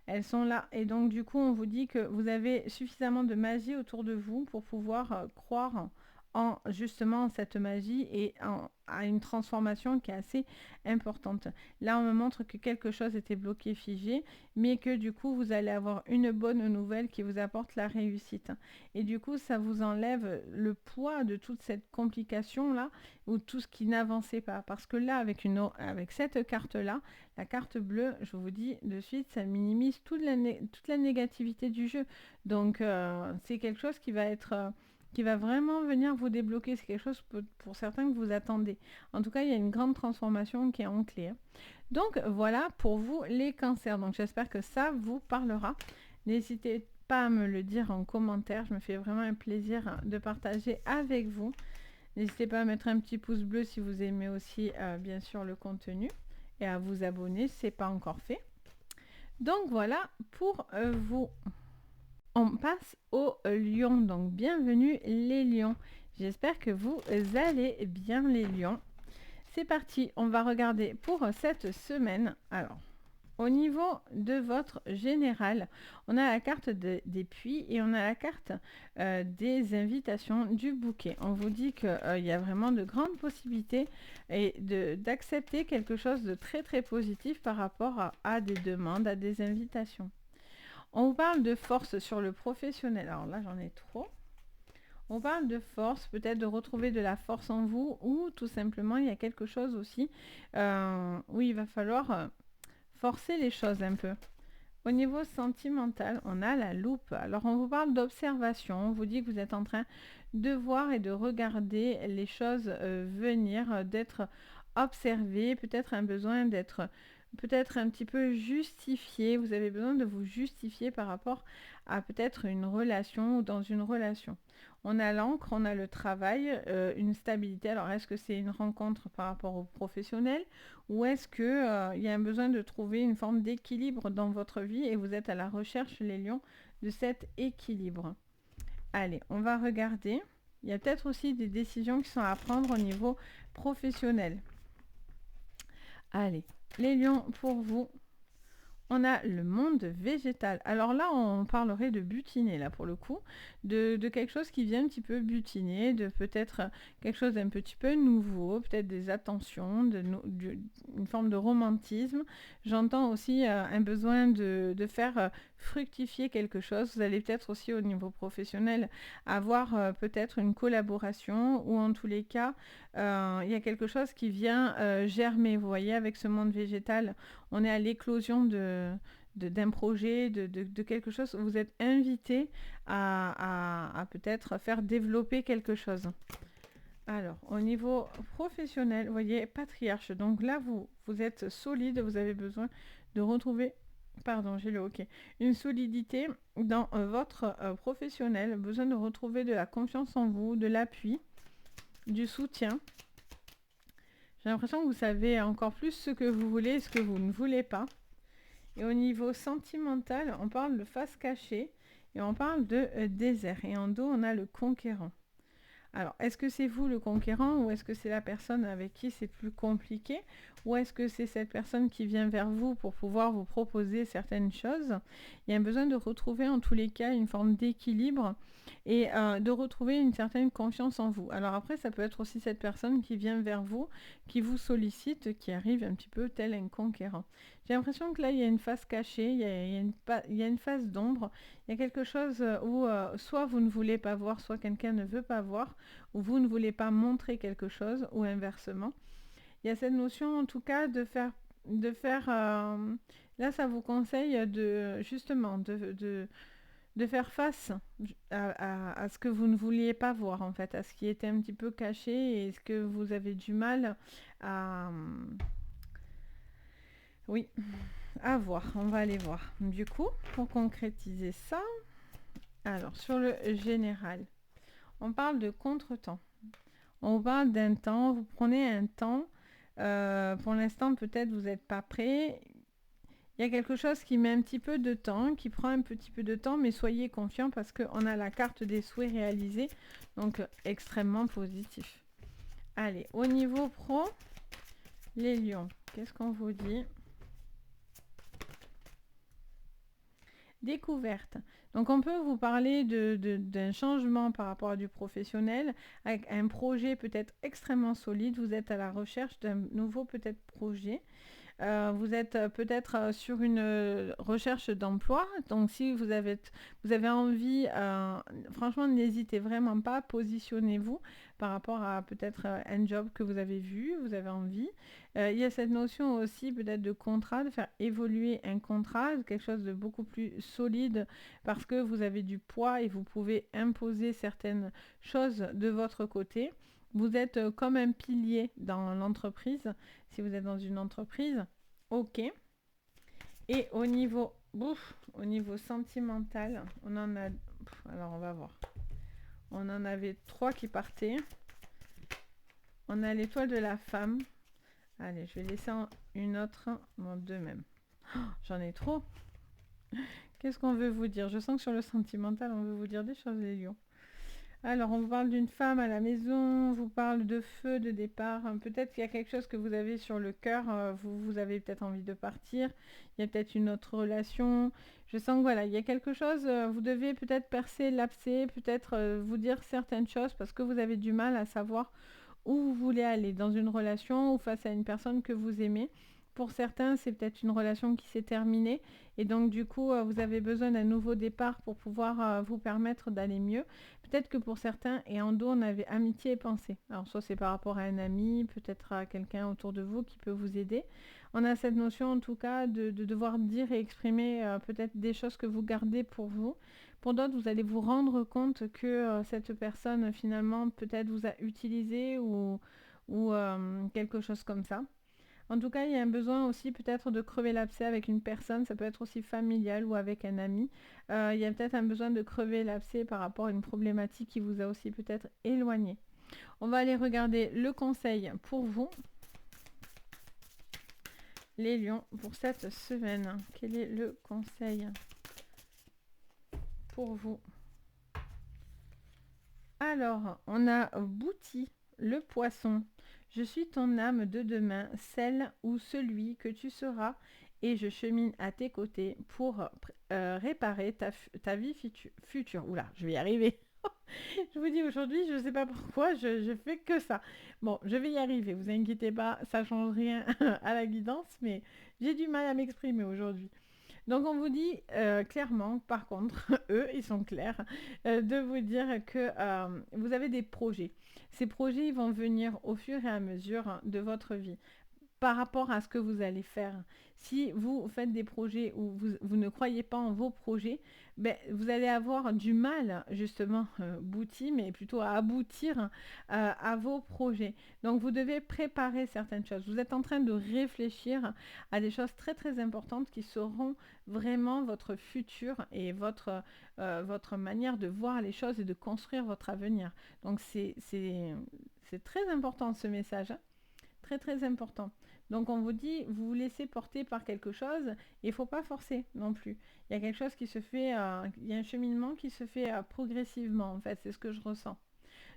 [SPEAKER 1] elles sont là. Et donc, du coup, on vous dit que vous avez suffisamment de magie autour de vous pour pouvoir croire en justement cette magie et à une transformation qui est assez importante. Là, on me montre que quelque chose était bloqué, figé, mais que du coup, vous allez avoir une bonne nouvelle qui vous apporte la réussite. Et du coup, ça vous enlève le poids de toute cette complication-là, ou tout ce qui n'avançait pas. Parce que là, avec cette carte-là, la carte bleue, je vous dis de suite, ça minimise toute la négativité du jeu. Donc, c'est quelque chose qui va être... qui va vraiment venir vous débloquer. C'est quelque chose pour certains que vous attendez. En tout cas, il y a une grande transformation qui est en clé. Donc voilà pour vous les cancers. Donc j'espère que ça vous parlera. N'hésitez pas à me le dire en commentaire. Je me fais vraiment un plaisir de partager avec vous. N'hésitez pas à mettre un petit pouce bleu si vous aimez aussi bien sûr le contenu. Et à vous abonner si ce n'est pas encore fait. Donc voilà pour vous. On passe aux lions, donc bienvenue les lions. J'espère que vous allez bien les lions. C'est parti, on va regarder pour cette semaine. Alors, au niveau de votre général, on a la carte des puits et on a la carte des invitations du bouquet. On vous dit qu'il y a vraiment de grandes possibilités et d'accepter quelque chose de très très positif par rapport à des demandes, à des invitations. On vous parle de force sur le professionnel. Alors là, j'en ai trop. On parle de force, peut-être de retrouver de la force en vous ou tout simplement, il y a quelque chose aussi où il va falloir forcer les choses un peu. Au niveau sentimental, on a la loupe. Alors, on vous parle d'observation. On vous dit que vous êtes en train de voir et de regarder les choses venir, d'être observé, peut-être un besoin d'être peut-être un petit peu justifié. Vous avez besoin de vous justifier par rapport à peut-être une relation ou dans une relation. On a l'encre, on a le travail, une stabilité. Alors, est-ce que c'est une rencontre par rapport au professionnel ou est-ce que, il y a un besoin de trouver une forme d'équilibre dans votre vie et vous êtes à la recherche, les lions, de cet équilibre? Allez, on va regarder. Il y a peut-être aussi des décisions qui sont à prendre au niveau professionnel. Allez, les lions, pour vous, on a le monde végétal. Alors là, on parlerait de butiner, là, pour le coup, de quelque chose qui vient un petit peu butiner, de peut-être quelque chose d'un petit peu nouveau, peut-être des attentions, une forme de romantisme. J'entends aussi un besoin de faire fructifier quelque chose. Vous allez peut-être aussi, au niveau professionnel, avoir peut-être une collaboration, ou en tous les cas, il y a quelque chose qui vient germer. Vous voyez, avec ce monde végétal, on est à l'éclosion d'un projet, de quelque chose. Vous êtes invité à peut-être faire développer quelque chose. Alors, au niveau professionnel, vous voyez, patriarche. Donc là, vous êtes solide, vous avez besoin de retrouver, pardon, j'ai le OK, une solidité dans votre professionnel, besoin de retrouver de la confiance en vous, de l'appui, du soutien. J'ai l'impression que vous savez encore plus ce que vous voulez et ce que vous ne voulez pas. Et au niveau sentimental, on parle de face cachée et on parle de désert. Et en dos, on a le conquérant. Alors, est-ce que c'est vous le conquérant ou est-ce que c'est la personne avec qui c'est plus compliqué? Ou est-ce que c'est cette personne qui vient vers vous pour pouvoir vous proposer certaines choses? Il y a un besoin de retrouver en tous les cas une forme d'équilibre et de retrouver une certaine confiance en vous. Alors après, ça peut être aussi cette personne qui vient vers vous, qui vous sollicite, qui arrive un petit peu tel un conquérant. J'ai l'impression que là, il y a une face cachée, il y a une face d'ombre, il y a quelque chose où soit vous ne voulez pas voir, soit quelqu'un ne veut pas voir, ou vous ne voulez pas montrer quelque chose, ou inversement. Il y a cette notion en tout cas là ça vous conseille de justement de faire face à ce que vous ne vouliez pas voir en fait, à ce qui était un petit peu caché et ce que vous avez du mal à... Oui, à voir, on va aller voir. Du coup, pour concrétiser ça, alors sur le général, on parle de contretemps. On vous parle d'un temps, vous prenez un temps. Pour l'instant, peut-être vous n'êtes pas prêt. Il y a quelque chose qui met un petit peu de temps, qui prend un petit peu de temps, mais soyez confiants parce qu'on a la carte des souhaits réalisés, donc extrêmement positif. Allez, au niveau pro, les lions, qu'est-ce qu'on vous dit? Découverte. Donc on peut vous parler d'un changement par rapport à du professionnel, avec un projet peut-être extrêmement solide. Vous êtes à la recherche d'un nouveau peut-être projet. Vous êtes peut-être sur une recherche d'emploi. Donc si vous avez envie, franchement, n'hésitez vraiment pas, positionnez-vous par rapport à peut-être un job que vous avez vu, vous avez envie. Il y a cette notion aussi peut-être de contrat, de faire évoluer un contrat, quelque chose de beaucoup plus solide parce que vous avez du poids et vous pouvez imposer certaines choses de votre côté. Vous êtes comme un pilier dans l'entreprise, si vous êtes dans une entreprise, ok. Et au niveau sentimental, on en a... alors on va voir. On en avait 3 qui partaient. On a l'étoile de la femme. Allez, je vais laisser une autre. Bon, 2 même. Oh, j'en ai trop. Qu'est-ce qu'on veut vous dire? Je sens que sur le sentimental, on veut vous dire des choses, les lions. Alors, on vous parle d'une femme à la maison, on vous parle de feu, de départ. Peut-être qu'il y a quelque chose que vous avez sur le cœur, vous avez peut-être envie de partir. Il y a peut-être une autre relation. Je sens que voilà, il y a quelque chose, vous devez peut-être percer l'abcès, peut-être vous dire certaines choses parce que vous avez du mal à savoir où vous voulez aller dans une relation ou face à une personne que vous aimez. Pour certains, c'est peut-être une relation qui s'est terminée et donc du coup, vous avez besoin d'un nouveau départ pour pouvoir vous permettre d'aller mieux. Peut-être que pour certains, et en dos, on avait amitié et pensée. Alors soit c'est par rapport à un ami, peut-être à quelqu'un autour de vous qui peut vous aider. On a cette notion en tout cas de devoir dire et exprimer peut-être des choses que vous gardez pour vous. Pour d'autres, vous allez vous rendre compte que cette personne finalement peut-être vous a utilisé ou ou quelque chose comme ça. En tout cas, il y a un besoin aussi peut-être de crever l'abcès avec une personne, ça peut être aussi familial ou avec un ami. Il y a peut-être un besoin de crever l'abcès par rapport à une problématique qui vous a aussi peut-être éloigné. On va aller regarder le conseil pour vous, les lions, pour cette semaine. Quel est le conseil pour vous? Alors, on a Bouti, le poisson. Je suis ton âme de demain, celle ou celui que tu seras, et je chemine à tes côtés pour réparer ta vie future. Oula, je vais y arriver. Je vous dis aujourd'hui, je ne sais pas pourquoi, je fais que ça. Bon, je vais y arriver, vous inquiétez pas, ça change rien à la guidance, mais j'ai du mal à m'exprimer aujourd'hui. Donc on vous dit clairement, par contre, eux, ils sont clairs, de vous dire que vous avez des projets. Ces projets, ils vont venir au fur et à mesure de votre vie par rapport à ce que vous allez faire. Si vous faites des projets où vous ne croyez pas en vos projets, ben, vous allez avoir du mal, justement, Bouti, mais plutôt à aboutir à vos projets. Donc, vous devez préparer certaines choses. Vous êtes en train de réfléchir à des choses très, très importantes qui seront vraiment votre futur et votre manière de voir les choses et de construire votre avenir. Donc, c'est très important ce message, hein. Très, très important. Donc on vous dit, vous vous laissez porter par quelque chose, et il ne faut pas forcer non plus. Il y a quelque chose qui se fait, il y a un cheminement qui se fait progressivement, en fait, c'est ce que je ressens.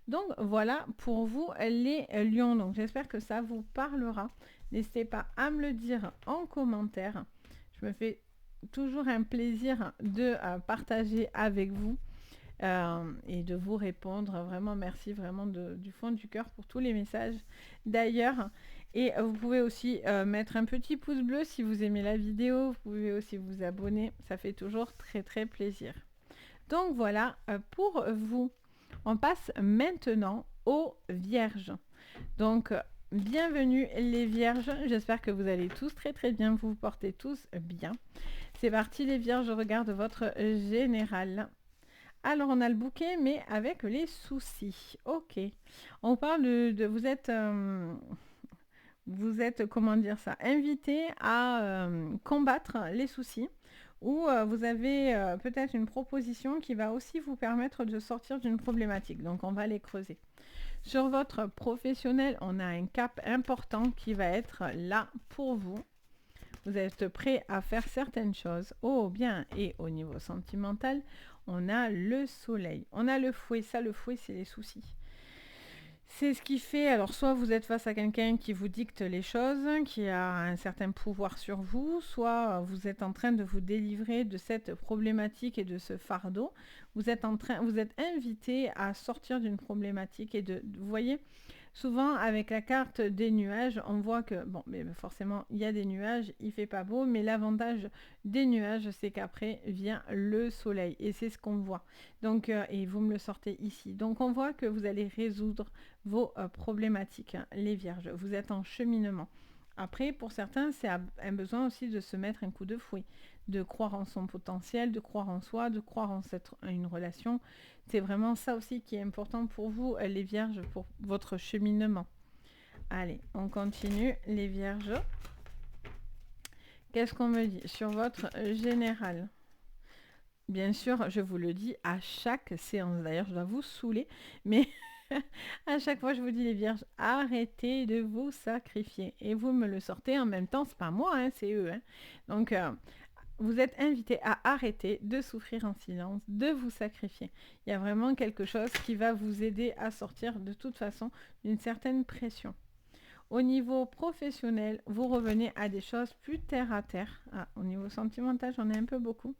[SPEAKER 1] Donc voilà pour vous les lions. Donc j'espère que ça vous parlera. N'hésitez pas à me le dire en commentaire. Je me fais toujours un plaisir de partager avec vous. Et de vous répondre. Vraiment, merci vraiment du fond du cœur pour tous les messages d'ailleurs. Et vous pouvez aussi mettre un petit pouce bleu si vous aimez la vidéo. Vous pouvez aussi vous abonner. Ça fait toujours très très plaisir. Donc voilà pour vous. On passe maintenant aux vierges. Donc bienvenue les vierges. J'espère que vous allez tous très très bien. Vous vous portez tous bien. C'est parti les vierges. Je regarde votre général. Alors, on a le bouquet, mais avec les soucis. Ok. On parle de vous êtes, comment dire ça, invité à combattre les soucis. Ou vous avez peut-être une proposition qui va aussi vous permettre de sortir d'une problématique. Donc, on va les creuser. Sur votre professionnel, on a un cap important qui va être là pour vous. Vous êtes prêt à faire certaines choses. Oh bien, et au niveau sentimental, on a le soleil. On a le fouet. Ça, le fouet, c'est les soucis. C'est ce qui fait, alors soit vous êtes face à quelqu'un qui vous dicte les choses, qui a un certain pouvoir sur vous, soit vous êtes en train de vous délivrer de cette problématique et de ce fardeau. Vous êtes invité à sortir d'une problématique et vous voyez, souvent avec la carte des nuages, on voit que, bon, mais forcément il y a des nuages, il fait pas beau, mais l'avantage des nuages, c'est qu'après vient le soleil et c'est ce qu'on voit. Donc, et vous me le sortez ici. Donc on voit que vous allez résoudre vos problématiques, hein, les vierges. Vous êtes en cheminement. Après, pour certains, c'est un besoin aussi de se mettre un coup de fouet, de croire en son potentiel, de croire en soi, de croire en une relation. C'est vraiment ça aussi qui est important pour vous, les vierges, pour votre cheminement. Allez, on continue, les vierges. Qu'est-ce qu'on me dit sur votre général? Bien sûr, je vous le dis à chaque séance. D'ailleurs, je dois vous saouler, mais à chaque fois, je vous dis les vierges, arrêtez de vous sacrifier. Et vous me le sortez en même temps, c'est pas moi, hein, c'est eux. Hein. Donc, vous êtes invités à arrêter de souffrir en silence, de vous sacrifier. Il y a vraiment quelque chose qui va vous aider à sortir de toute façon d'une certaine pression. Au niveau professionnel, vous revenez à des choses plus terre à terre. Ah, au niveau sentimental, j'en ai un peu beaucoup.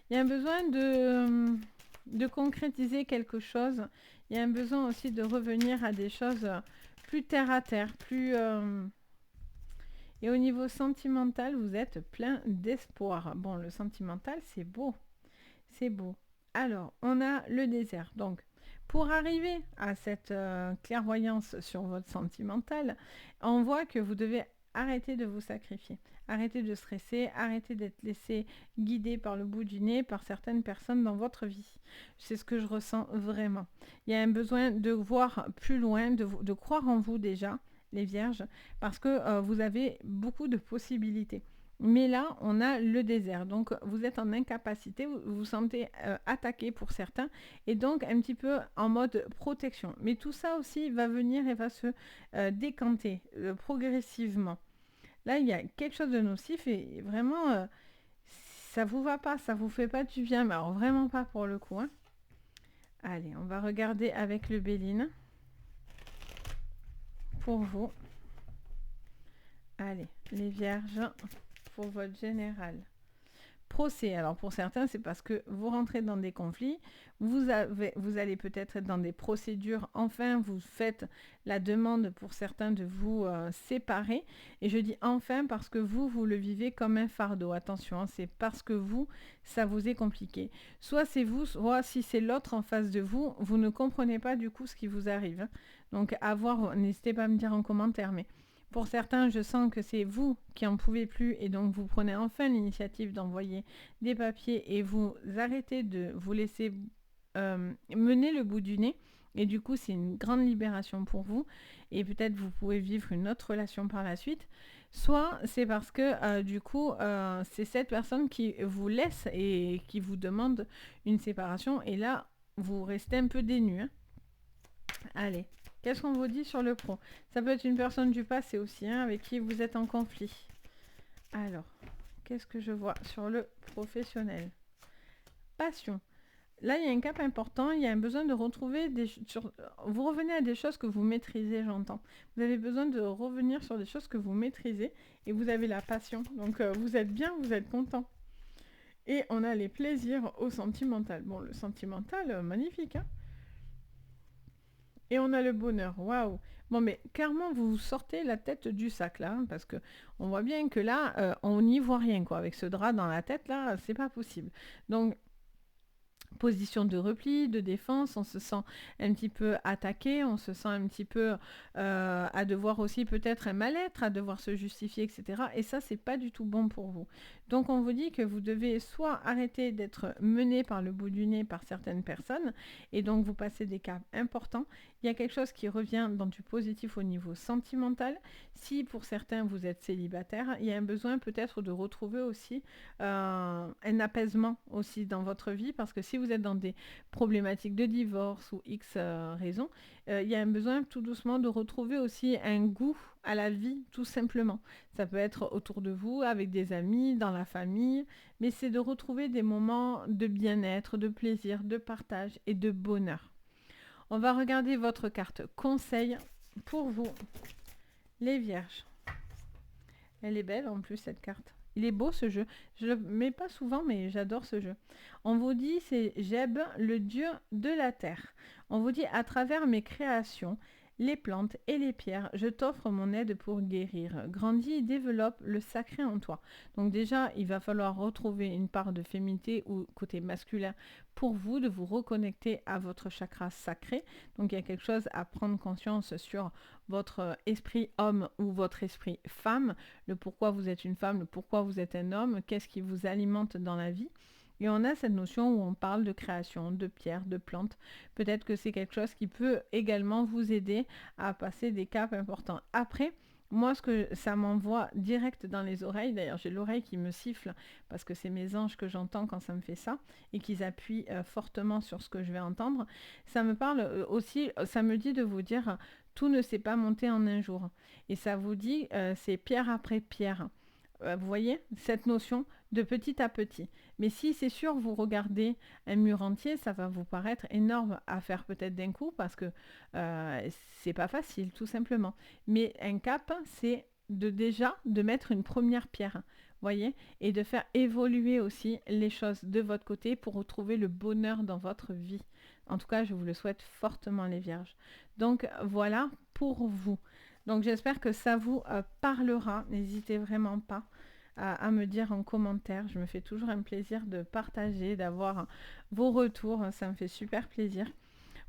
[SPEAKER 1] Il y a un besoin de concrétiser quelque chose. Il y a un besoin aussi de revenir à des choses plus terre à terre, plus... Et au niveau sentimental, vous êtes plein d'espoir. Bon, le sentimental, c'est beau. C'est beau. Alors, on a le désert. Donc, pour arriver à cette clairvoyance sur votre sentimental, on voit que vous devez arrêtez de vous sacrifier. Arrêtez de stresser, arrêtez d'être laissé guider par le bout du nez par certaines personnes dans votre vie. C'est ce que je ressens vraiment. Il y a un besoin de voir plus loin, de croire en vous déjà, les vierges, parce que vous avez beaucoup de possibilités. Mais là, on a le désert. Donc, vous êtes en incapacité, vous vous sentez attaqué pour certains, et donc un petit peu en mode protection. Mais tout ça aussi va venir et va se décanter progressivement. Là, il y a quelque chose de nocif et vraiment, ça vous va pas, ça vous fait pas du bien, mais alors vraiment pas pour le coup. Hein. Allez, on va regarder avec le Béline pour vous. Allez, les vierges, pour votre général. Procès, alors pour certains, c'est parce que vous rentrez dans des conflits, vous allez peut-être être dans des procédures, enfin vous faites la demande pour certains de vous séparer, et je dis enfin parce que vous le vivez comme un fardeau, attention, hein, c'est parce que vous, ça vous est compliqué. Soit c'est vous, soit si c'est l'autre en face de vous, vous ne comprenez pas du coup ce qui vous arrive. Hein. Donc à voir, n'hésitez pas à me dire en commentaire, mais... Pour certains, je sens que c'est vous qui en pouvez plus et donc vous prenez enfin l'initiative d'envoyer des papiers et vous arrêtez de vous laisser mener le bout du nez. Et du coup, c'est une grande libération pour vous. Et peut-être vous pouvez vivre une autre relation par la suite. Soit c'est parce que du coup, c'est cette personne qui vous laisse et qui vous demande une séparation. Et là, vous restez un peu dénu. Hein. Allez. Qu'est-ce qu'on vous dit sur le pro? Ça peut être une personne du passé aussi, hein, avec qui vous êtes en conflit. Alors, qu'est-ce que je vois sur le professionnel? Passion. Là, il y a un cap important, il y a un besoin de retrouver vous revenez à des choses que vous maîtrisez, j'entends. Vous avez besoin de revenir sur des choses que vous maîtrisez et vous avez la passion. Donc, vous êtes bien, vous êtes content. Et on a les plaisirs au sentimental. Bon, le sentimental, magnifique, hein. Et on a le bonheur, waouh. Bon, mais clairement, vous sortez la tête du sac, là, hein, parce que on voit bien que là, on n'y voit rien, quoi. Avec ce drap dans la tête, là, c'est pas possible. Donc, position de repli, de défense, on se sent un petit peu attaqué, on se sent un petit peu à devoir aussi peut-être un mal-être, à devoir se justifier, etc. Et ça, c'est pas du tout bon pour vous. Donc on vous dit que vous devez soit arrêter d'être mené par le bout du nez par certaines personnes, et donc vous passez des caps importants. Il y a quelque chose qui revient dans du positif au niveau sentimental. Si pour certains vous êtes célibataire, il y a un besoin peut-être de retrouver aussi un apaisement aussi dans votre vie, parce que si vous êtes dans des problématiques de divorce ou X raisons, il y a un besoin tout doucement de retrouver aussi un goût à la vie, tout simplement. Ça peut être autour de vous, avec des amis, dans la famille, mais c'est de retrouver des moments de bien-être, de plaisir, de partage et de bonheur. On va regarder votre carte conseil pour vous, les vierges. Elle est belle en plus, cette carte. Il est beau ce jeu. Je le mets pas souvent, mais j'adore ce jeu. On vous dit, c'est Geb, le dieu de la terre. On vous dit, à travers mes créations, les plantes et les pierres, je t'offre mon aide pour guérir. Grandis et développe le sacré en toi. Donc déjà, il va falloir retrouver une part de féminité ou côté masculin pour vous, de vous reconnecter à votre chakra sacré. Donc il y a quelque chose à prendre conscience sur votre esprit homme ou votre esprit femme, le pourquoi vous êtes une femme, le pourquoi vous êtes un homme, qu'est-ce qui vous alimente dans la vie. Et on a cette notion où on parle de création, de pierres, de plantes. Peut-être que c'est quelque chose qui peut également vous aider à passer des caps importants. Après, moi, ce que ça m'envoie direct dans les oreilles, d'ailleurs j'ai l'oreille qui me siffle parce que c'est mes anges que j'entends quand ça me fait ça et qu'ils appuient fortement sur ce que je vais entendre, ça me parle aussi, ça me dit de vous dire tout ne s'est pas monté en un jour. Et ça vous dit c'est pierre après pierre. Vous voyez cette notion de petit à petit. Mais si c'est sûr, vous regardez un mur entier, ça va vous paraître énorme à faire peut-être d'un coup parce que c'est pas facile, tout simplement. Mais un cap, c'est de mettre une première pierre, voyez, et de faire évoluer aussi les choses de votre côté pour retrouver le bonheur dans votre vie. En tout cas, je vous le souhaite fortement, les vierges. Donc voilà pour vous. Donc j'espère que ça vous parlera. N'hésitez vraiment pas à me dire en commentaire. Je me fais toujours un plaisir de partager, d'avoir vos retours. Ça me fait super plaisir.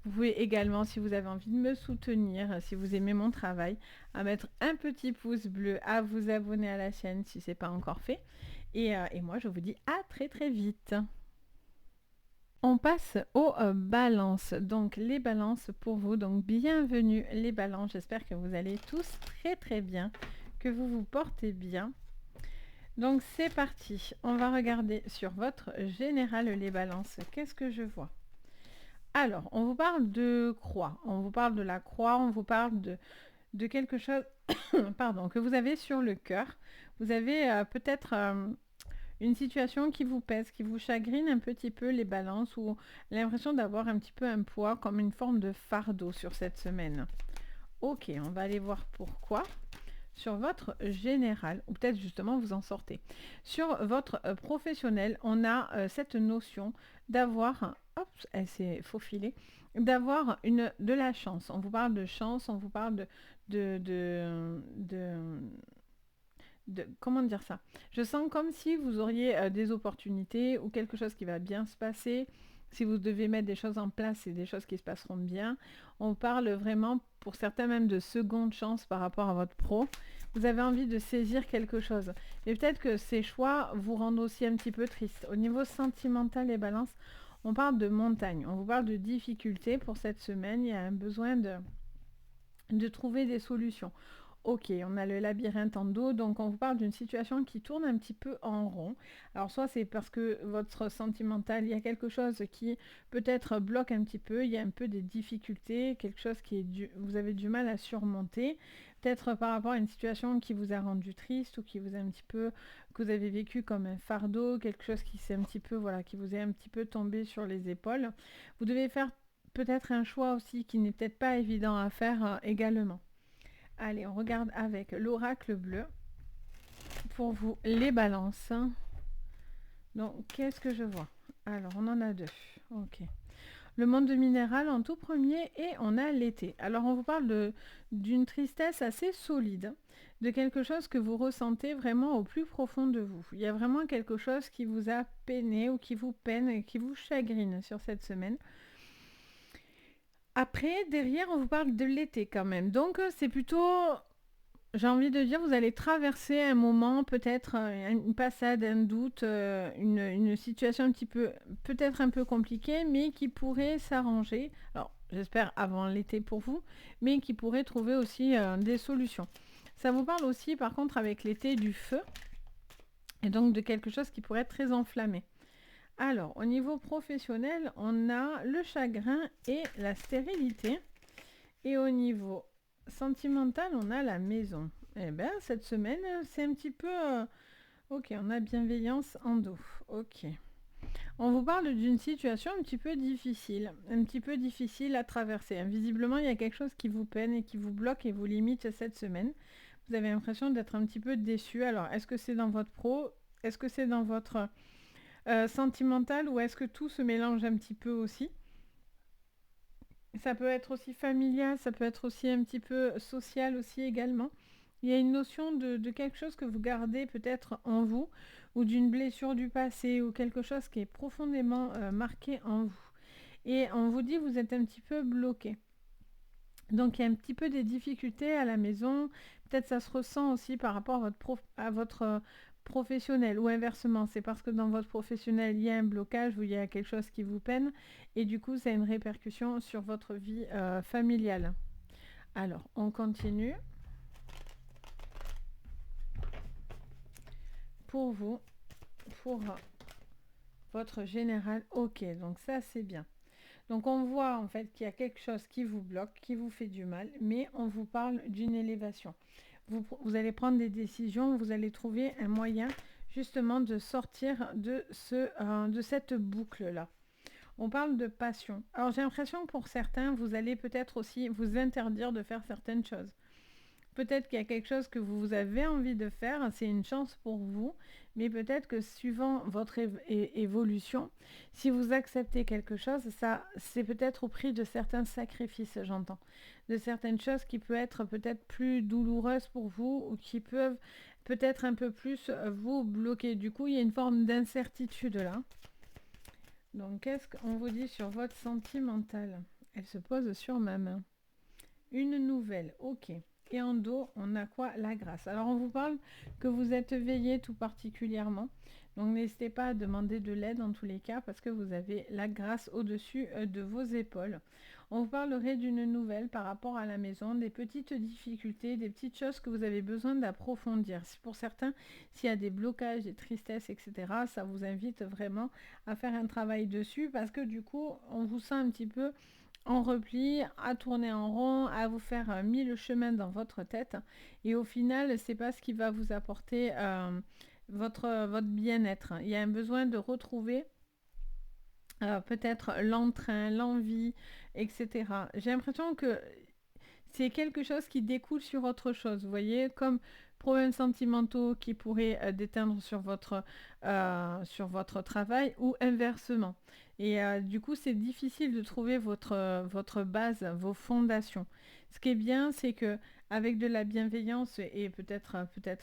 [SPEAKER 1] Vous pouvez également, si vous avez envie de me soutenir, si vous aimez mon travail, à mettre un petit pouce bleu, à vous abonner à la chaîne si ce n'est pas encore fait. Et moi, je vous dis à très très vite. On passe aux balances. Donc les balances pour vous. Donc bienvenue les balances. J'espère que vous allez tous très très bien, que vous vous portez bien. Donc c'est parti. On va regarder sur votre général les balances. Qu'est-ce que je vois? Alors, on vous parle de croix. On vous parle de la croix. On vous parle de quelque chose pardon, que vous avez sur le cœur. Vous avez peut-être une situation qui vous pèse, qui vous chagrine un petit peu les balances ou l'impression d'avoir un petit peu un poids comme une forme de fardeau sur cette semaine. Ok, on va aller voir pourquoi. Sur votre général, ou peut-être justement vous en sortez. Sur votre professionnel, on a cette notion d'avoir, hop, elle s'est faufilée, d'avoir de la chance. On vous parle de chance, on vous parle de, de, de, comment dire ça? Je sens comme si vous auriez des opportunités ou quelque chose qui va bien se passer. Si vous devez mettre des choses en place, c'est des choses qui se passeront bien. On parle vraiment, pour certains même, de seconde chance par rapport à votre pro. Vous avez envie de saisir quelque chose. Et peut-être que ces choix vous rendent aussi un petit peu triste. Au niveau sentimental et balance, on parle de montagne. On vous parle de difficultés pour cette semaine. Il y a un besoin de trouver des solutions. Ok, on a le labyrinthe en dos, donc on vous parle d'une situation qui tourne un petit peu en rond. Alors soit c'est parce que votre sentimental, il y a quelque chose qui peut-être bloque un petit peu, il y a un peu des difficultés, quelque chose vous avez du mal à surmonter, peut-être par rapport à une situation qui vous a rendu triste ou qui vous a un petit peu, que vous avez vécu comme un fardeau, quelque chose qui s'est un petit peu, voilà, qui vous est un petit peu tombé sur les épaules. Vous devez faire peut-être un choix aussi qui n'est peut-être pas évident à faire également. Allez, on regarde avec l'oracle bleu. Pour vous, les balances. Donc, qu'est-ce que je vois? Alors, on en a deux. Ok. Le monde minéral en tout premier et on a l'été. Alors, on vous parle d'une tristesse assez solide, de quelque chose que vous ressentez vraiment au plus profond de vous. Il y a vraiment quelque chose qui vous a peiné ou qui vous peine et qui vous chagrine sur cette semaine. Après, derrière, on vous parle de l'été quand même. Donc, c'est plutôt, j'ai envie de dire, vous allez traverser un moment, peut-être une passade, un doute, une situation un petit peu, peut-être un peu compliquée, mais qui pourrait s'arranger. Alors, j'espère avant l'été pour vous, mais qui pourrait trouver aussi des solutions. Ça vous parle aussi, par contre, avec l'été du feu, et donc de quelque chose qui pourrait être très enflammé. Alors, au niveau professionnel, on a le chagrin et la stérilité. Et au niveau sentimental, on a la maison. Eh bien, cette semaine, c'est un petit peu... ok, on a bienveillance en dos. Ok. On vous parle d'une situation un petit peu difficile à traverser. Visiblement, il y a quelque chose qui vous peine et qui vous bloque et vous limite cette semaine. Vous avez l'impression d'être un petit peu déçu. Alors, est-ce que c'est dans votre pro? Est-ce que c'est dans votre sentimental ou est-ce que tout se mélange un petit peu aussi? Ça peut être aussi familial, ça peut être aussi un petit peu social aussi également. Il y a une notion de quelque chose que vous gardez peut-être en vous ou d'une blessure du passé ou quelque chose qui est profondément marqué en vous. Et on vous dit vous êtes un petit peu bloqué. Donc il y a un petit peu des difficultés à la maison. Peut-être ça se ressent aussi par rapport à votre professionnel ou inversement. C'est parce que dans votre professionnel, il y a un blocage ou il y a quelque chose qui vous peine et du coup, ça a une répercussion sur votre vie familiale. Alors, on continue. Pour vous, pour votre général, ok, donc ça c'est bien. Donc on voit en fait qu'il y a quelque chose qui vous bloque, qui vous fait du mal, mais on vous parle d'une élévation. Vous allez prendre des décisions, vous allez trouver un moyen justement de sortir de cette boucle-là. On parle de passion. Alors j'ai l'impression que pour certains, vous allez peut-être aussi vous interdire de faire certaines choses. Peut-être qu'il y a quelque chose que vous avez envie de faire, c'est une chance pour vous, mais peut-être que suivant votre évolution, si vous acceptez quelque chose, ça, c'est peut-être au prix de certains sacrifices, j'entends, de certaines choses qui peuvent être peut-être plus douloureuses pour vous ou qui peuvent peut-être un peu plus vous bloquer. Du coup, il y a une forme d'incertitude là. Donc, qu'est-ce qu'on vous dit sur votre sentimental? Elle se pose sur ma main. Une nouvelle, ok. Et en dos, on a quoi? La grâce. Alors, on vous parle que vous êtes veillé tout particulièrement. Donc, n'hésitez pas à demander de l'aide en tous les cas parce que vous avez la grâce au-dessus de vos épaules. On vous parlerait d'une nouvelle par rapport à la maison, des petites difficultés, des petites choses que vous avez besoin d'approfondir. Pour certains, s'il y a des blocages, des tristesses, etc., ça vous invite vraiment à faire un travail dessus parce que du coup, on vous sent un petit peu en repli, à tourner en rond, à vous faire mille chemins dans votre tête. Et au final, c'est pas ce qui va vous apporter votre bien-être. Il y a un besoin de retrouver peut-être l'entrain, l'envie, etc. J'ai l'impression que c'est quelque chose qui découle sur autre chose, vous voyez, comme problèmes sentimentaux qui pourraient déteindre sur votre travail ou inversement. Et du coup, c'est difficile de trouver votre base, vos fondations. Ce qui est bien, c'est que avec de la bienveillance et peut-être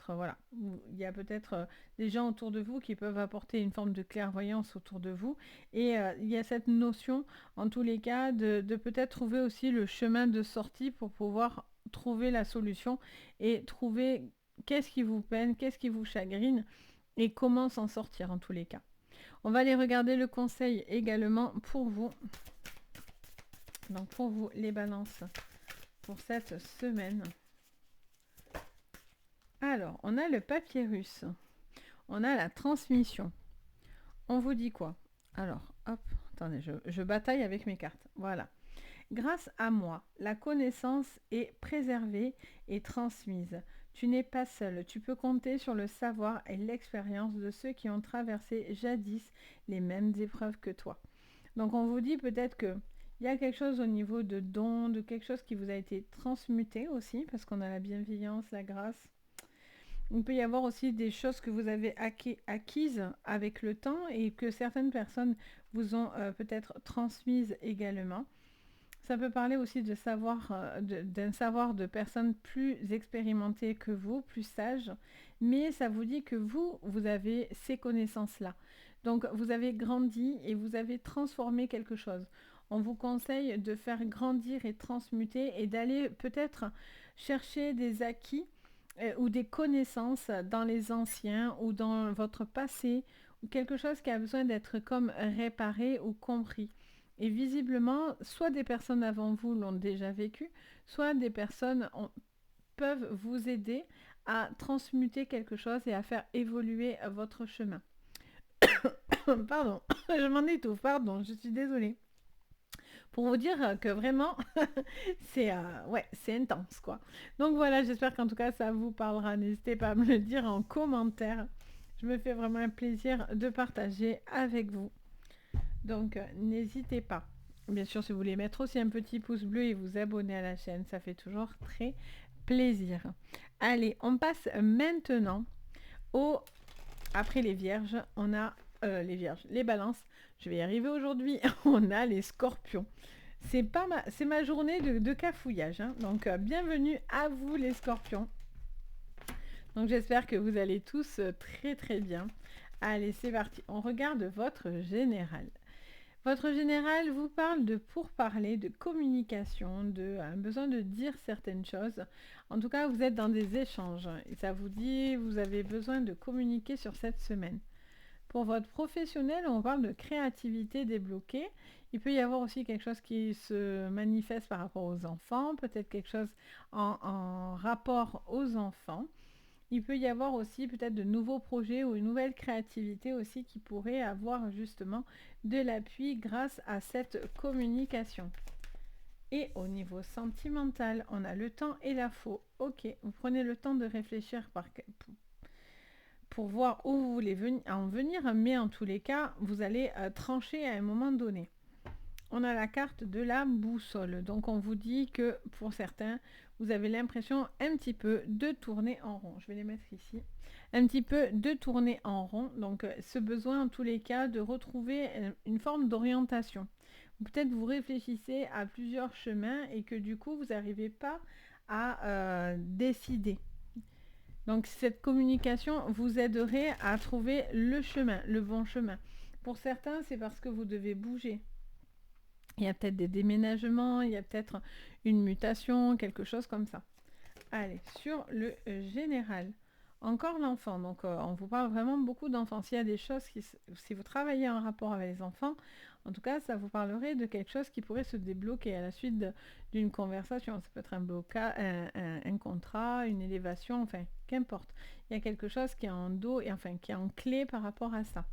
[SPEAKER 1] voilà, il y a peut-être des gens autour de vous qui peuvent apporter une forme de clairvoyance autour de vous. Et il y a cette notion en tous les cas, de peut-être trouver aussi le chemin de sortie pour pouvoir trouver la solution et trouver qu'est-ce qui vous peine, qu'est-ce qui vous chagrine et comment s'en sortir en tous les cas. On va aller regarder le conseil également pour vous. Donc pour vous, les balances, pour cette semaine. Alors, on a le papyrus. On a la transmission. On vous dit quoi? Alors, hop, attendez, je bataille avec mes cartes. Voilà. Grâce à moi, la connaissance est préservée et transmise. Tu n'es pas seul, tu peux compter sur le savoir et l'expérience de ceux qui ont traversé jadis les mêmes épreuves que toi. Donc on vous dit peut-être que il y a quelque chose au niveau de don, de quelque chose qui vous a été transmuté aussi, parce qu'on a la bienveillance, la grâce. Il peut y avoir aussi des choses que vous avez acquises avec le temps et que certaines personnes vous ont peut-être transmises également. Ça peut parler aussi de d'un savoir de personnes plus expérimentées que vous, plus sages, mais ça vous dit que vous avez ces connaissances-là. Donc, vous avez grandi et vous avez transformé quelque chose. On vous conseille de faire grandir et transmuter et d'aller peut-être chercher des acquis ou des connaissances dans les anciens ou dans votre passé, ou quelque chose qui a besoin d'être comme réparé ou compris. Et visiblement, soit des personnes avant vous l'ont déjà vécu, soit des personnes peuvent vous aider à transmuter quelque chose et à faire évoluer votre chemin. Pardon, je m'en étouffe, pardon, je suis désolée. Pour vous dire que vraiment, c'est intense, quoi. Donc voilà, j'espère qu'en tout cas, ça vous parlera. N'hésitez pas à me le dire en commentaire. Je me fais vraiment un plaisir de partager avec vous. Donc, n'hésitez pas. Bien sûr, si vous voulez mettre aussi un petit pouce bleu et vous abonner à la chaîne, ça fait toujours très plaisir. Allez, on passe maintenant après les vierges, on a les balances. Je vais y arriver aujourd'hui. On a les scorpions. C'est ma journée de cafouillage. Hein. Donc, bienvenue à vous les scorpions. Donc, j'espère que vous allez tous très très bien. Allez, c'est parti. On regarde votre général. Votre général vous parle de pourparler, de communication, de besoin de dire certaines choses. En tout cas, vous êtes dans des échanges. Et ça vous dit, vous avez besoin de communiquer sur cette semaine. Pour votre professionnel, on parle de créativité débloquée. Il peut y avoir aussi quelque chose qui se manifeste par rapport aux enfants, peut-être quelque chose en rapport aux enfants. Il peut y avoir aussi peut-être de nouveaux projets ou une nouvelle créativité aussi qui pourrait avoir justement de l'appui grâce à cette communication. Et au niveau sentimental, on a le temps et la faux. Ok, vous prenez le temps de réfléchir pour voir où vous voulez en venir, mais en tous les cas, vous allez trancher à un moment donné. On a la carte de la boussole. Donc on vous dit que pour certains, vous avez l'impression un petit peu de tourner en rond. Je vais les mettre ici. Un petit peu de tourner en rond. Donc ce besoin en tous les cas de retrouver une forme d'orientation. Peut-être vous réfléchissez à plusieurs chemins et que du coup vous n'arrivez pas à décider. Donc cette communication vous aiderait à trouver le chemin, le bon chemin. Pour certains, c'est parce que vous devez bouger. Il y a peut-être des déménagements, il y a peut-être une mutation, quelque chose comme ça. Allez, sur le général. Encore l'enfant, donc on vous parle vraiment beaucoup d'enfants. S'il y a des choses si vous travaillez en rapport avec les enfants, en tout cas, ça vous parlerait de quelque chose qui pourrait se débloquer à la suite d'une conversation. Ça peut être un blocage, un contrat, une élévation, enfin, qu'importe. Il y a quelque chose qui est en dos, et enfin, qui est en clé par rapport à ça.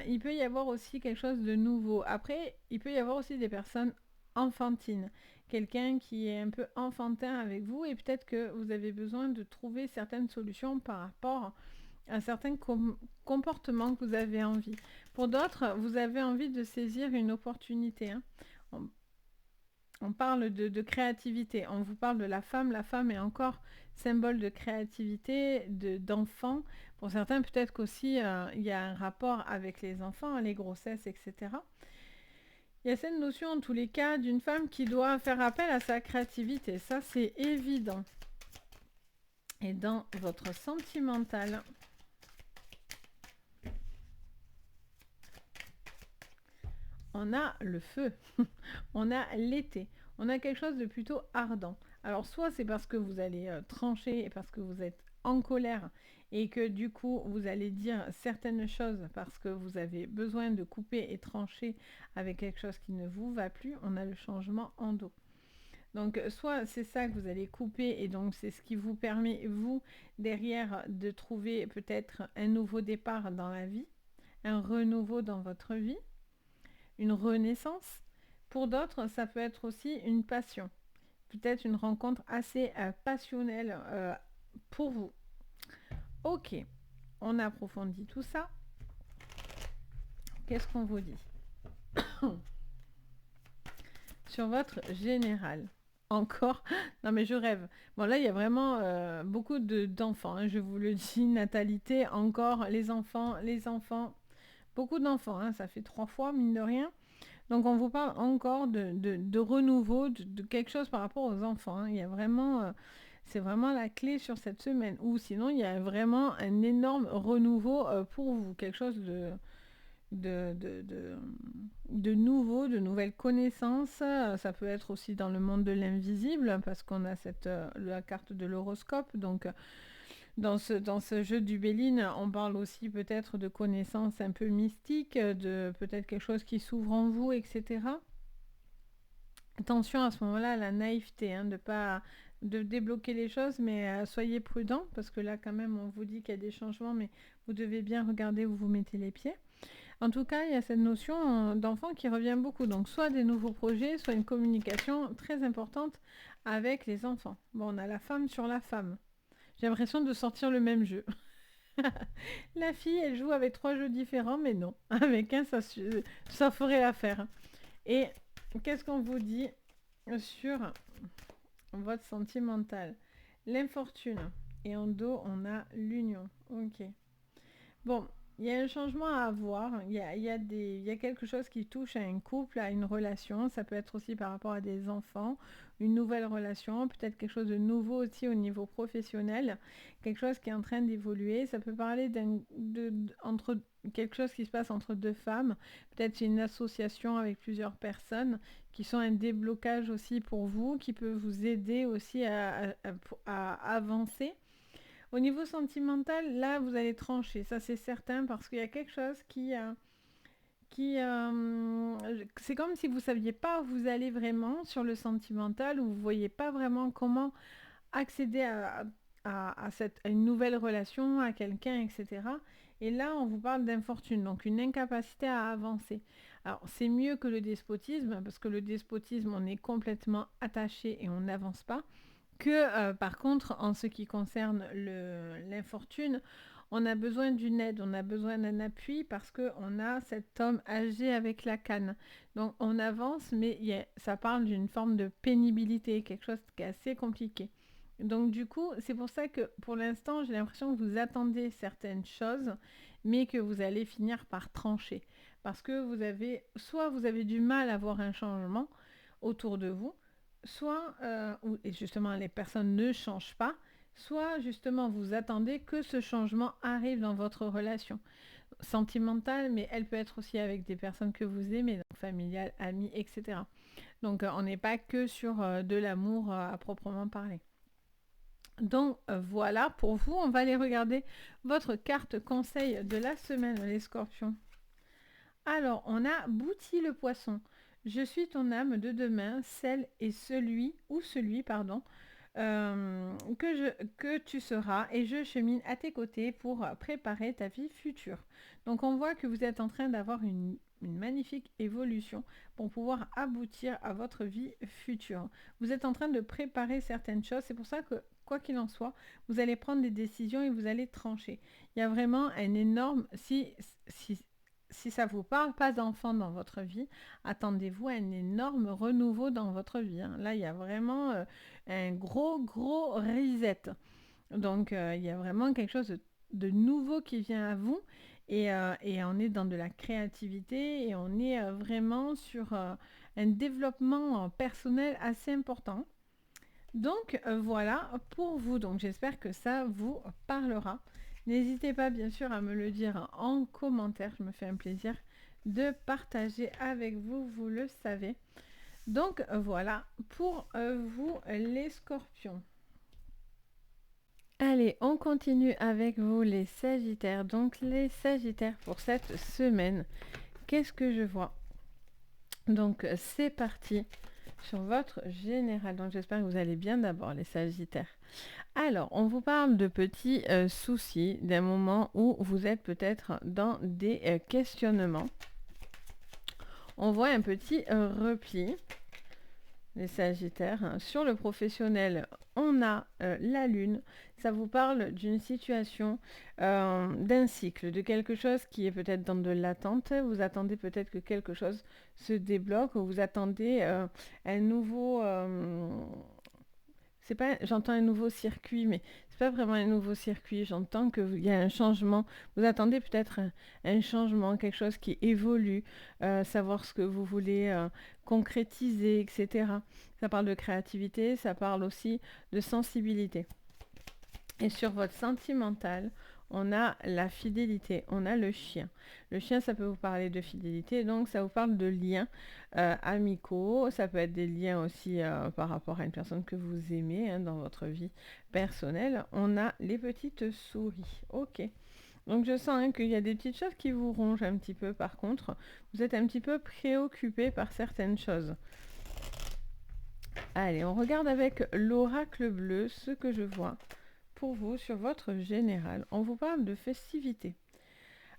[SPEAKER 1] Il peut y avoir aussi quelque chose de nouveau. Après, il peut y avoir aussi des personnes enfantines. Quelqu'un qui est un peu enfantin avec vous et peut-être que vous avez besoin de trouver certaines solutions par rapport à certains comportements que vous avez envie. Pour d'autres, vous avez envie de saisir une opportunité. Hein. On, on parle de créativité. On vous parle de la femme. La femme est encore symbole de créativité, d'enfant. Pour certains, peut-être qu'aussi il y a un rapport avec les enfants, les grossesses, etc. Il y a cette notion, en tous les cas, d'une femme qui doit faire appel à sa créativité. Ça, c'est évident. Et dans votre sentimental, on a le feu, on a l'été, on a quelque chose de plutôt ardent. Alors soit c'est parce que vous allez trancher et parce que vous êtes en colère et que du coup vous allez dire certaines choses parce que vous avez besoin de couper et trancher avec quelque chose qui ne vous va plus, on a le changement en dos. Donc soit c'est ça que vous allez couper et donc c'est ce qui vous permet, vous, derrière, de trouver peut-être un nouveau départ dans la vie, un renouveau dans votre vie, une renaissance. Pour d'autres, ça peut être aussi une passion, peut-être une rencontre assez passionnelle pour vous. Ok, on approfondit tout ça. Qu'est-ce qu'on vous dit sur votre général? Encore, non mais je rêve. Bon là, il y a vraiment beaucoup d'enfants, hein, je vous le dis, natalité, encore, les enfants, beaucoup d'enfants, hein, ça fait 3 fois, mine de rien. Donc on vous parle encore de renouveau, de quelque chose par rapport aux enfants. Hein. Il y a vraiment, c'est vraiment la clé sur cette semaine. Ou sinon, il y a vraiment un énorme renouveau pour vous, quelque chose de, de, de, de nouveau, de nouvelles connaissances. Ça peut être aussi dans le monde de l'invisible, parce qu'on a la carte de l'horoscope. Donc dans ce jeu du Béline, on parle aussi peut-être de connaissances un peu mystiques, de peut-être quelque chose qui s'ouvre en vous, etc. Attention à ce moment-là à la naïveté, hein, de débloquer les choses, mais soyez prudents, parce que là quand même on vous dit qu'il y a des changements, mais vous devez bien regarder où vous mettez les pieds. En tout cas, il y a cette notion d'enfant qui revient beaucoup, donc soit des nouveaux projets, soit une communication très importante avec les enfants. Bon, on a la femme sur la femme. J'ai l'impression de sortir le même jeu. La fille, elle joue avec 3 jeux différents, mais non. Avec un, ça ferait l'affaire. Et qu'est-ce qu'on vous dit sur votre sentimental? L'infortune. Et en dos, on a l'union. Ok. Bon, il y a un changement à avoir. Il y a quelque chose qui touche à un couple, à une relation. Ça peut être aussi par rapport à des enfants, une nouvelle relation, peut-être quelque chose de nouveau aussi au niveau professionnel, quelque chose qui est en train d'évoluer. Ça peut parler entre quelque chose qui se passe entre deux femmes, peut-être une association avec plusieurs personnes qui sont un déblocage aussi pour vous, qui peut vous aider aussi à avancer. Au niveau sentimental, là, vous allez trancher, ça c'est certain, parce qu'il y a quelque chose c'est comme si vous saviez pas où vous allez vraiment sur le sentimental, ou vous voyez pas vraiment comment accéder à une nouvelle relation, à quelqu'un, etc. Et là, on vous parle d'infortune, donc une incapacité à avancer. Alors, c'est mieux que le despotisme, parce que le despotisme, on est complètement attaché et on n'avance pas que par contre, en ce qui concerne l'infortune, on a besoin d'une aide, on a besoin d'un appui parce qu'on a cet homme âgé avec la canne. Donc on avance, mais ça parle d'une forme de pénibilité, quelque chose qui est assez compliqué. Donc du coup, c'est pour ça que pour l'instant, j'ai l'impression que vous attendez certaines choses, mais que vous allez finir par trancher. Parce que soit vous avez du mal à voir un changement autour de vous, soit, et justement les personnes ne changent pas, soit justement vous attendez que ce changement arrive dans votre relation. sentimentale, mais elle peut être aussi avec des personnes que vous aimez, donc familiales, amis, etc. Donc on n'est pas que sur de l'amour à proprement parler. Donc voilà, pour vous, on va aller regarder votre carte conseil de la semaine, les scorpions. Alors, on a Bouti le poisson. Je suis ton âme de demain, celle et celui, pardon, que tu seras, et je chemine à tes côtés pour préparer ta vie future. Donc on voit que vous êtes en train d'avoir une magnifique évolution pour pouvoir aboutir à votre vie future. Vous êtes en train de préparer certaines choses, c'est pour ça que quoi qu'il en soit, vous allez prendre des décisions et vous allez trancher. Il y a vraiment un énorme... Si ça vous parle, pas d'enfant dans votre vie, attendez-vous à un énorme renouveau dans votre vie, hein. Là, il y a vraiment un gros reset. Donc, il y a vraiment quelque chose de nouveau qui vient à vous. Et on est dans de la créativité et on est vraiment sur un développement personnel assez important. Donc, voilà pour vous. Donc, j'espère que ça vous parlera. N'hésitez pas, bien sûr, à me le dire en commentaire. Je me fais un plaisir de partager avec vous, vous le savez. Donc, voilà pour vous, les scorpions. Allez, on continue avec vous, les sagittaires. Donc, les sagittaires pour cette semaine, qu'est-ce que je vois? Donc, c'est parti sur votre général. Donc, j'espère que vous allez bien d'abord, les sagittaires. Alors, on vous parle de petits soucis, d'un moment où vous êtes peut-être dans des questionnements. On voit un petit repli, les sagittaires. Sur le professionnel, on a la lune. Ça vous parle d'une situation, d'un cycle, de quelque chose qui est peut-être dans de l'attente. Vous attendez peut-être que quelque chose se débloque ou vous attendez un nouveau... c'est pas, j'entends un nouveau circuit, mais c'est pas vraiment un nouveau circuit. J'entends qu'il y a un changement. Vous attendez peut-être un changement, quelque chose qui évolue, savoir ce que vous voulez concrétiser, etc. Ça parle de créativité, ça parle aussi de sensibilité. Et sur votre sentimental, on a la fidélité, on a le chien. Le chien, ça peut vous parler de fidélité, donc ça vous parle de liens amicaux. Ça peut être des liens aussi par rapport à une personne que vous aimez, hein, dans votre vie personnelle. On a les petites souris. Ok. Donc je sens, hein, qu'il y a des petites choses qui vous rongent un petit peu. Par contre, vous êtes un petit peu préoccupé par certaines choses. Allez, on regarde avec l'oracle bleu ce que je vois pour vous sur votre général. On vous parle de festivités.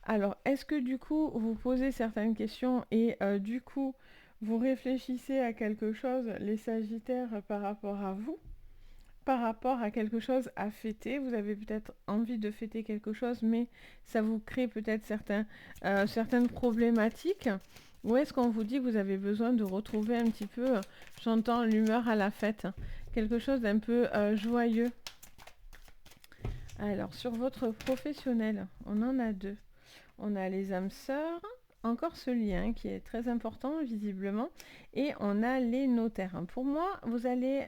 [SPEAKER 1] Alors, est-ce que du coup, vous posez certaines questions et du coup, vous réfléchissez à quelque chose, les sagittaires, par rapport à vous, par rapport à quelque chose à fêter? Vous avez peut-être envie de fêter quelque chose, mais ça vous crée peut-être certaines problématiques. Ou est-ce qu'on vous dit que vous avez besoin de retrouver un petit peu, j'entends l'humeur à la fête, hein, quelque chose d'un peu joyeux? Alors, sur votre professionnel, on en a deux. On a les âmes sœurs, encore ce lien qui est très important visiblement, et on a les notaires. Pour moi, vous allez,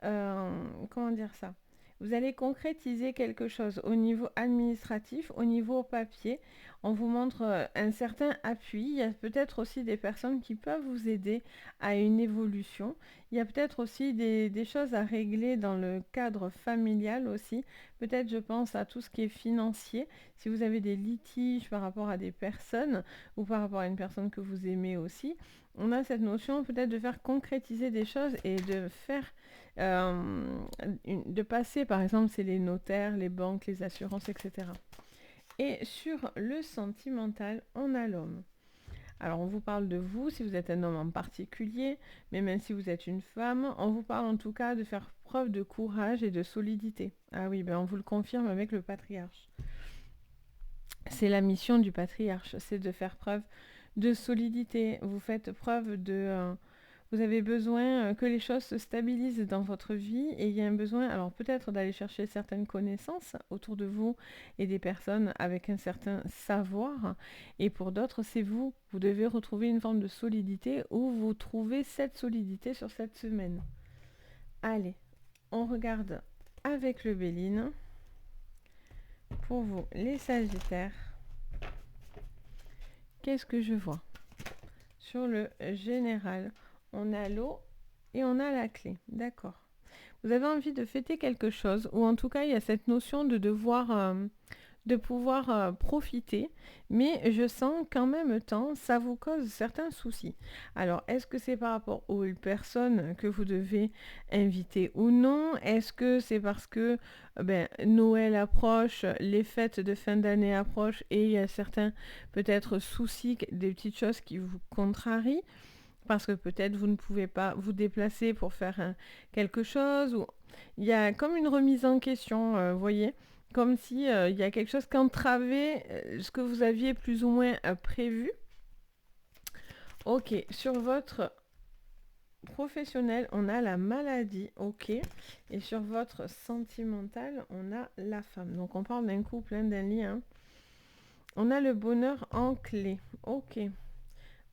[SPEAKER 1] comment dire ça? Vous allez concrétiser quelque chose au niveau administratif, au niveau papier. On vous montre un certain appui. Il y a peut-être aussi des personnes qui peuvent vous aider à une évolution. Il y a peut-être aussi des choses à régler dans le cadre familial aussi. Peut-être, je pense à tout ce qui est financier. Si vous avez des litiges par rapport à des personnes ou par rapport à une personne que vous aimez aussi, on a cette notion peut-être de faire concrétiser des choses et de faire... de passer, par exemple, c'est les notaires, les banques, les assurances, etc. Et sur le sentimental, on a l'homme. Alors, on vous parle de vous, si vous êtes un homme en particulier, mais même si vous êtes une femme, on vous parle en tout cas de faire preuve de courage et de solidité. Ah oui, ben on vous le confirme avec le patriarche. C'est la mission du patriarche, c'est de faire preuve de solidité. Vous faites preuve de... vous avez besoin que les choses se stabilisent dans votre vie et il y a un besoin, alors peut-être d'aller chercher certaines connaissances autour de vous et des personnes avec un certain savoir. Et pour d'autres, c'est vous. Vous devez retrouver une forme de solidité où vous trouvez cette solidité sur cette semaine. Allez, on regarde avec le Béline. Pour vous, les Sagittaires. Qu'est-ce que je vois? Sur le général, on a l'eau et on a la clé. D'accord. Vous avez envie de fêter quelque chose, ou en tout cas, il y a cette notion de devoir, de pouvoir profiter, mais je sens qu'en même temps, ça vous cause certains soucis. Alors, est-ce que c'est par rapport aux personnes que vous devez inviter ou non? Est-ce que c'est parce que Noël approche, les fêtes de fin d'année approchent et il y a certains peut-être soucis, des petites choses qui vous contrarient? Parce que peut-être vous ne pouvez pas vous déplacer pour faire quelque chose, ou il y a comme une remise en question, voyez, comme si il y a quelque chose qui entravait ce que vous aviez plus ou moins prévu. Ok, sur votre professionnel, on a la maladie, ok, et sur votre sentimental, on a la femme. Donc on parle d'un couple, d'un lien. On a le bonheur en clé, ok.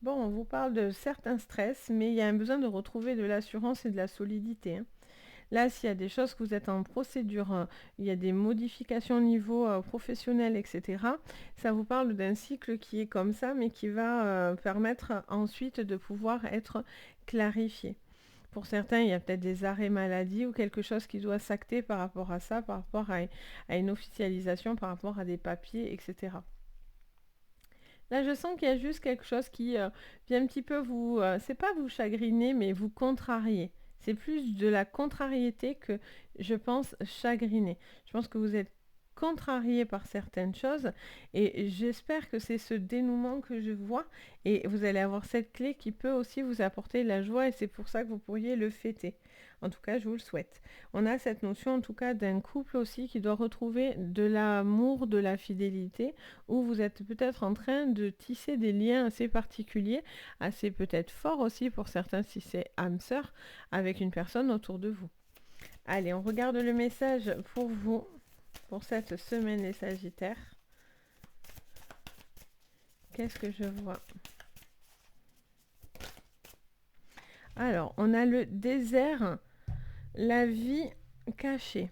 [SPEAKER 1] Bon, on vous parle de certains stress, mais il y a un besoin de retrouver de l'assurance et de la solidité, hein. Là, s'il y a des choses que vous êtes en procédure, il y a des modifications au niveau professionnel, etc., ça vous parle d'un cycle qui est comme ça, mais qui va permettre ensuite de pouvoir être clarifié. Pour certains, il y a peut-être des arrêts maladie ou quelque chose qui doit s'acter par rapport à ça, par rapport à une officialisation, par rapport à des papiers, etc. Là, je sens qu'il y a juste quelque chose qui vient un petit peu vous... c'est pas vous chagriner, mais vous contrarier. C'est plus de la contrariété que, je pense, chagriner. Je pense que vous êtes contrarié par certaines choses et j'espère que c'est ce dénouement que je vois et vous allez avoir cette clé qui peut aussi vous apporter de la joie et c'est pour ça que vous pourriez le fêter. En tout cas, je vous le souhaite. On a cette notion en tout cas d'un couple aussi qui doit retrouver de l'amour, de la fidélité, où vous êtes peut-être en train de tisser des liens assez particuliers, assez peut-être forts aussi pour certains si c'est âme sœur, avec une personne autour de vous. Allez, on regarde le message pour vous, pour cette semaine les Sagittaires. Qu'est-ce que je vois? Alors, on a le désert, la vie cachée.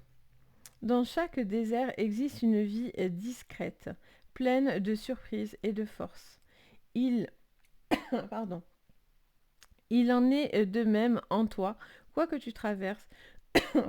[SPEAKER 1] Dans chaque désert existe une vie discrète, pleine de surprises et de force. Pardon. Il en est de même en toi, quoi que tu traverses,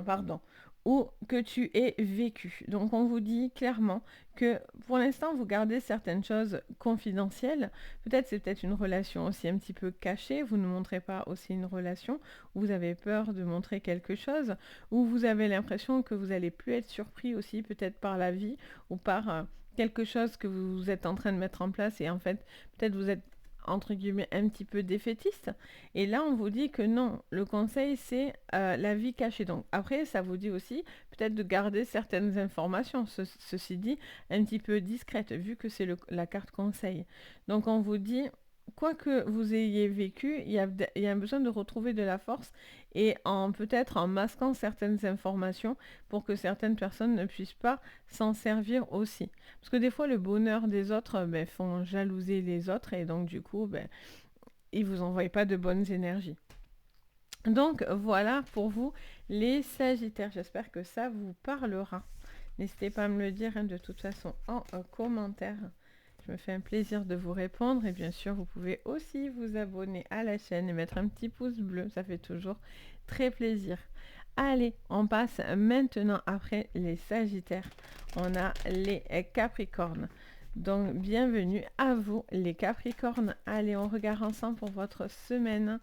[SPEAKER 1] pardon, ou que tu aies vécu. Donc on vous dit clairement que pour l'instant vous gardez certaines choses confidentielles. Peut-être c'est peut-être une relation aussi un petit peu cachée. Vous ne montrez pas aussi une relation. Où vous avez peur de montrer quelque chose. Ou vous avez l'impression que vous n'allez plus être surpris aussi peut-être par la vie ou par quelque chose que vous êtes en train de mettre en place et en fait peut-être vous êtes entre guillemets un petit peu défaitiste et là on vous dit que non, le conseil c'est la vie cachée. Donc après ça vous dit aussi peut-être de garder certaines informations, ceci dit un petit peu discrète vu que c'est la carte conseil. Donc on vous dit quoi que vous ayez vécu, il y a un besoin de retrouver de la force et peut-être en masquant certaines informations pour que certaines personnes ne puissent pas s'en servir aussi. Parce que des fois, le bonheur des autres font jalouser les autres et donc du coup, ils vous envoient pas de bonnes énergies. Donc voilà pour vous les Sagittaires. J'espère que ça vous parlera. N'hésitez pas à me le dire de toute façon en commentaire. Je me fais un plaisir de vous répondre et bien sûr vous pouvez aussi vous abonner à la chaîne et mettre un petit pouce bleu, ça fait toujours très plaisir. Allez, on passe maintenant après les Sagittaires. On a les Capricornes. Donc bienvenue à vous les Capricornes. Allez, on regarde ensemble pour votre semaine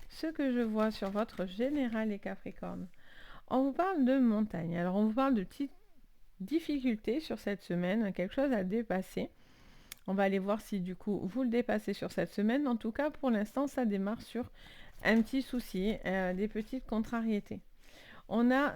[SPEAKER 1] ce que je vois sur votre général les Capricornes. On vous parle de montagne. Alors on vous parle de petites difficultés sur cette semaine, quelque chose à dépasser. On va aller voir si du coup vous le dépassez sur cette semaine. En tout cas, pour l'instant, ça démarre sur un petit souci, des petites contrariétés. On a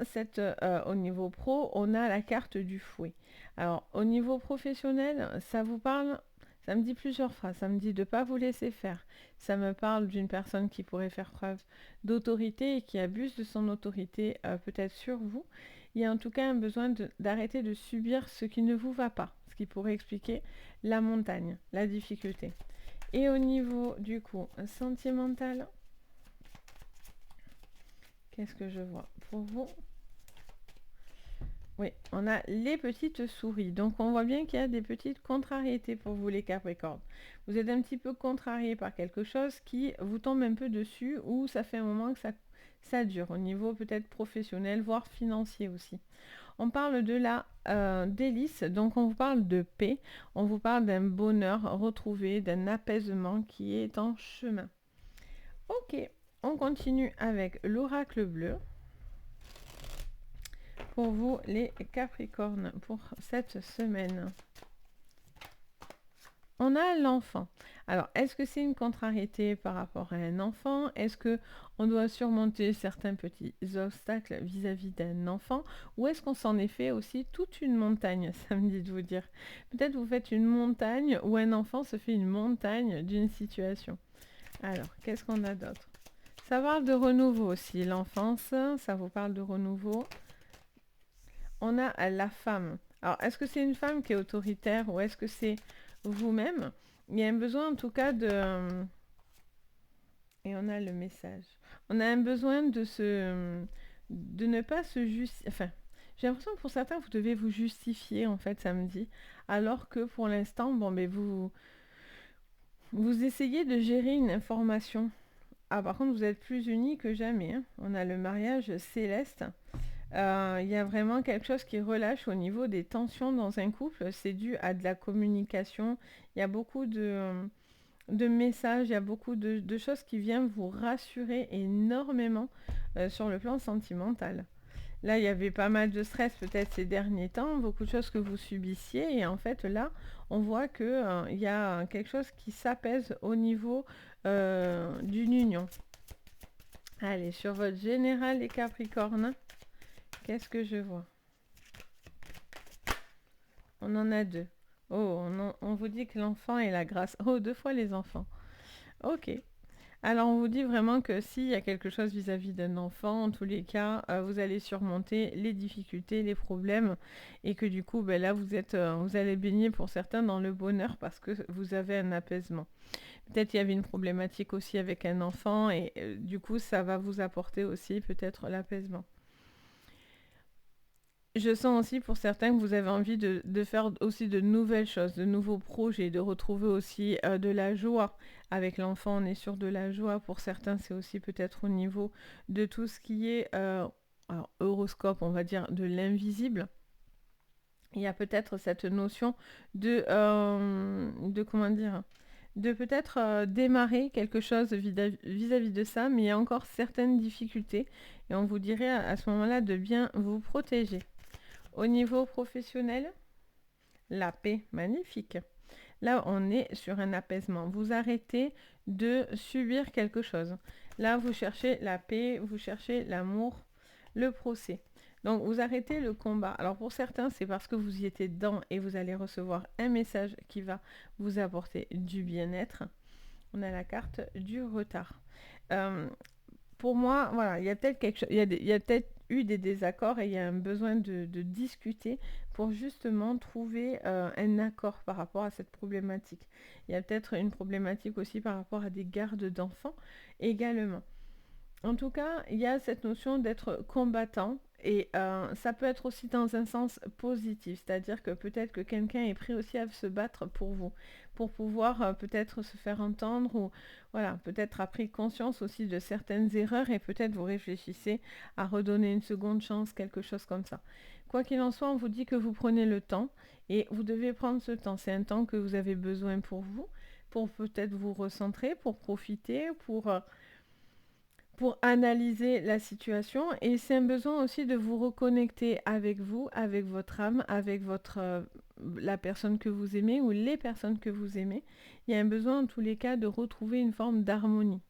[SPEAKER 1] au niveau pro, on a la carte du fouet. Alors, au niveau professionnel, ça vous parle, ça me dit plusieurs phrases. Ça me dit de ne pas vous laisser faire. Ça me parle d'une personne qui pourrait faire preuve d'autorité et qui abuse de son autorité peut-être sur vous. Il y a en tout cas un besoin d'arrêter de subir ce qui ne vous va pas, ce qui pourrait expliquer la montagne, la difficulté. Et au niveau du coup sentimental, qu'est-ce que je vois pour vous? Oui, on a les petites souris. Donc on voit bien qu'il y a des petites contrariétés pour vous les Capricornes. Vous êtes un petit peu contrarié par quelque chose qui vous tombe un peu dessus ou ça fait un moment que ça dure au niveau peut-être professionnel, voire financier aussi. On parle de la délice, donc on vous parle de paix, on vous parle d'un bonheur retrouvé, d'un apaisement qui est en chemin. Ok, on continue avec l'oracle bleu. Pour vous les Capricornes pour cette semaine. On a l'enfant. Alors, est-ce que c'est une contrariété par rapport à un enfant? Est-ce que on doit surmonter certains petits obstacles vis-à-vis d'un enfant? Ou est-ce qu'on s'en est fait aussi toute une montagne? Ça me dit de vous dire. Peut-être vous faites une montagne ou un enfant se fait une montagne d'une situation. Alors, qu'est-ce qu'on a d'autre? Ça parle de renouveau aussi. L'enfance, ça vous parle de renouveau. On a la femme. Alors, est-ce que c'est une femme qui est autoritaire ou est-ce que c'est vous-même? Il y a un besoin en tout cas de... Et on a le message. On a un besoin de ne pas se justifier. Enfin, j'ai l'impression que pour certains, vous devez vous justifier en fait samedi. Alors que pour l'instant, bon, mais vous essayez de gérer une information. Ah, par contre, vous êtes plus unis que jamais, hein. On a le mariage céleste. Il y a vraiment quelque chose qui relâche au niveau des tensions dans un couple. C'est dû à de la communication. Il y a beaucoup de messages, il y a beaucoup de choses qui viennent vous rassurer énormément sur le plan sentimental. Là, il y avait pas mal de stress peut-être ces derniers temps, beaucoup de choses que vous subissiez. Et en fait, là, on voit qu'il y a quelque chose qui s'apaise au niveau d'une union. Allez, sur votre général les Capricornes. Qu'est-ce que je vois? On en a deux. Oh, on vous dit que l'enfant est la grâce. Oh, deux fois les enfants. Ok. Alors, on vous dit vraiment que s'il y a quelque chose vis-à-vis d'un enfant, en tous les cas, vous allez surmonter les difficultés, les problèmes, et que du coup, ben là, vous allez baigner pour certains dans le bonheur parce que vous avez un apaisement. Peut-être il y avait une problématique aussi avec un enfant, et du coup, ça va vous apporter aussi peut-être l'apaisement. Je sens aussi pour certains que vous avez envie de faire aussi de nouvelles choses, de nouveaux projets, de retrouver aussi de la joie. Avec l'enfant, on est sur de la joie. Pour certains, c'est aussi peut-être au niveau de tout ce qui est alors, horoscope, on va dire, de l'invisible. Il y a peut-être cette notion de comment dire, de peut-être démarrer quelque chose vis-à-vis de ça, mais il y a encore certaines difficultés. Et on vous dirait à ce moment-là de bien vous protéger. Au niveau professionnel, la paix, magnifique. Là, on est sur un apaisement. Vous arrêtez de subir quelque chose. Là, vous cherchez la paix, vous cherchez l'amour, le procès. Donc, vous arrêtez le combat. Alors, pour certains, c'est parce que vous y étiez dedans et vous allez recevoir un message qui va vous apporter du bien-être. On a la carte du retard. Euh, pour moi, voilà, il y a peut-être quelque chose, il y a peut-être eu des désaccords et il y a un besoin de discuter pour justement trouver un accord par rapport à cette problématique. Il y a peut-être une problématique aussi par rapport à des gardes d'enfants également. En tout cas, il y a cette notion d'être combattant et ça peut être aussi dans un sens positif, c'est-à-dire que peut-être que quelqu'un est prêt aussi à se battre pour vous, pour pouvoir peut-être se faire entendre ou voilà, peut-être a pris conscience aussi de certaines erreurs et peut-être vous réfléchissez à redonner une seconde chance, quelque chose comme ça. Quoi qu'il en soit, on vous dit que vous prenez le temps et vous devez prendre ce temps. C'est un temps que vous avez besoin pour peut-être vous recentrer, pour profiter, pour analyser la situation et c'est un besoin aussi de vous reconnecter avec vous, avec votre âme, avec la personne que vous aimez ou les personnes que vous aimez. Il y a un besoin en tous les cas de retrouver une forme d'harmonie.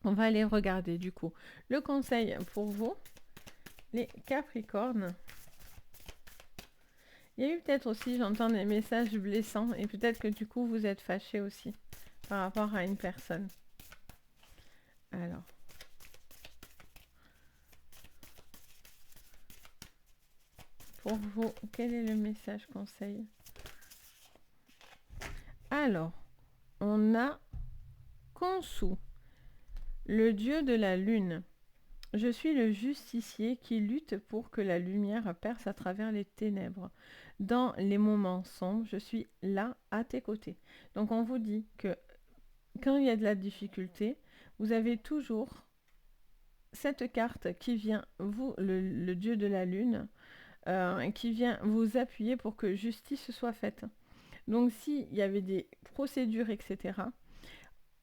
[SPEAKER 1] On va aller regarder du coup le conseil pour vous, les Capricornes. Il y a eu peut-être aussi, j'entends des messages blessants et peut-être que du coup vous êtes fâché aussi par rapport à une personne. Alors. Pour vous, quel est le message conseil? Alors, on a Khonsu, le dieu de la lune. Je suis le justicier qui lutte pour que la lumière perce à travers les ténèbres. Dans les moments sombres, je suis là à tes côtés. Donc on vous dit que quand il y a de la difficulté, vous avez toujours cette carte qui vient, vous, le dieu de la lune, qui vient vous appuyer pour que justice soit faite. Donc s'il y avait des procédures, etc.,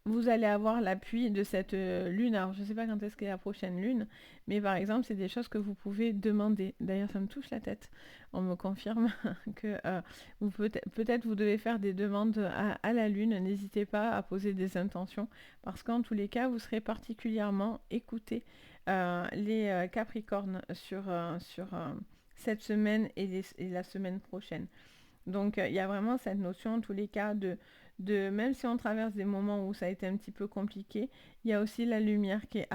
[SPEAKER 1] vous allez avoir l'appui de cette lune. Alors, je ne sais pas quand est-ce qu'est la prochaine lune, mais par exemple, c'est des choses que vous pouvez demander. D'ailleurs, ça me touche la tête. On me confirme que peut-être vous devez faire des demandes à la lune. N'hésitez pas à poser des intentions, parce qu'en tous les cas, vous serez particulièrement écoutés, les Capricornes, sur cette semaine et la semaine prochaine. Donc, il y a vraiment cette notion, en tous les cas, même si on traverse des moments où ça a été un petit peu compliqué, il y a aussi la lumière qui est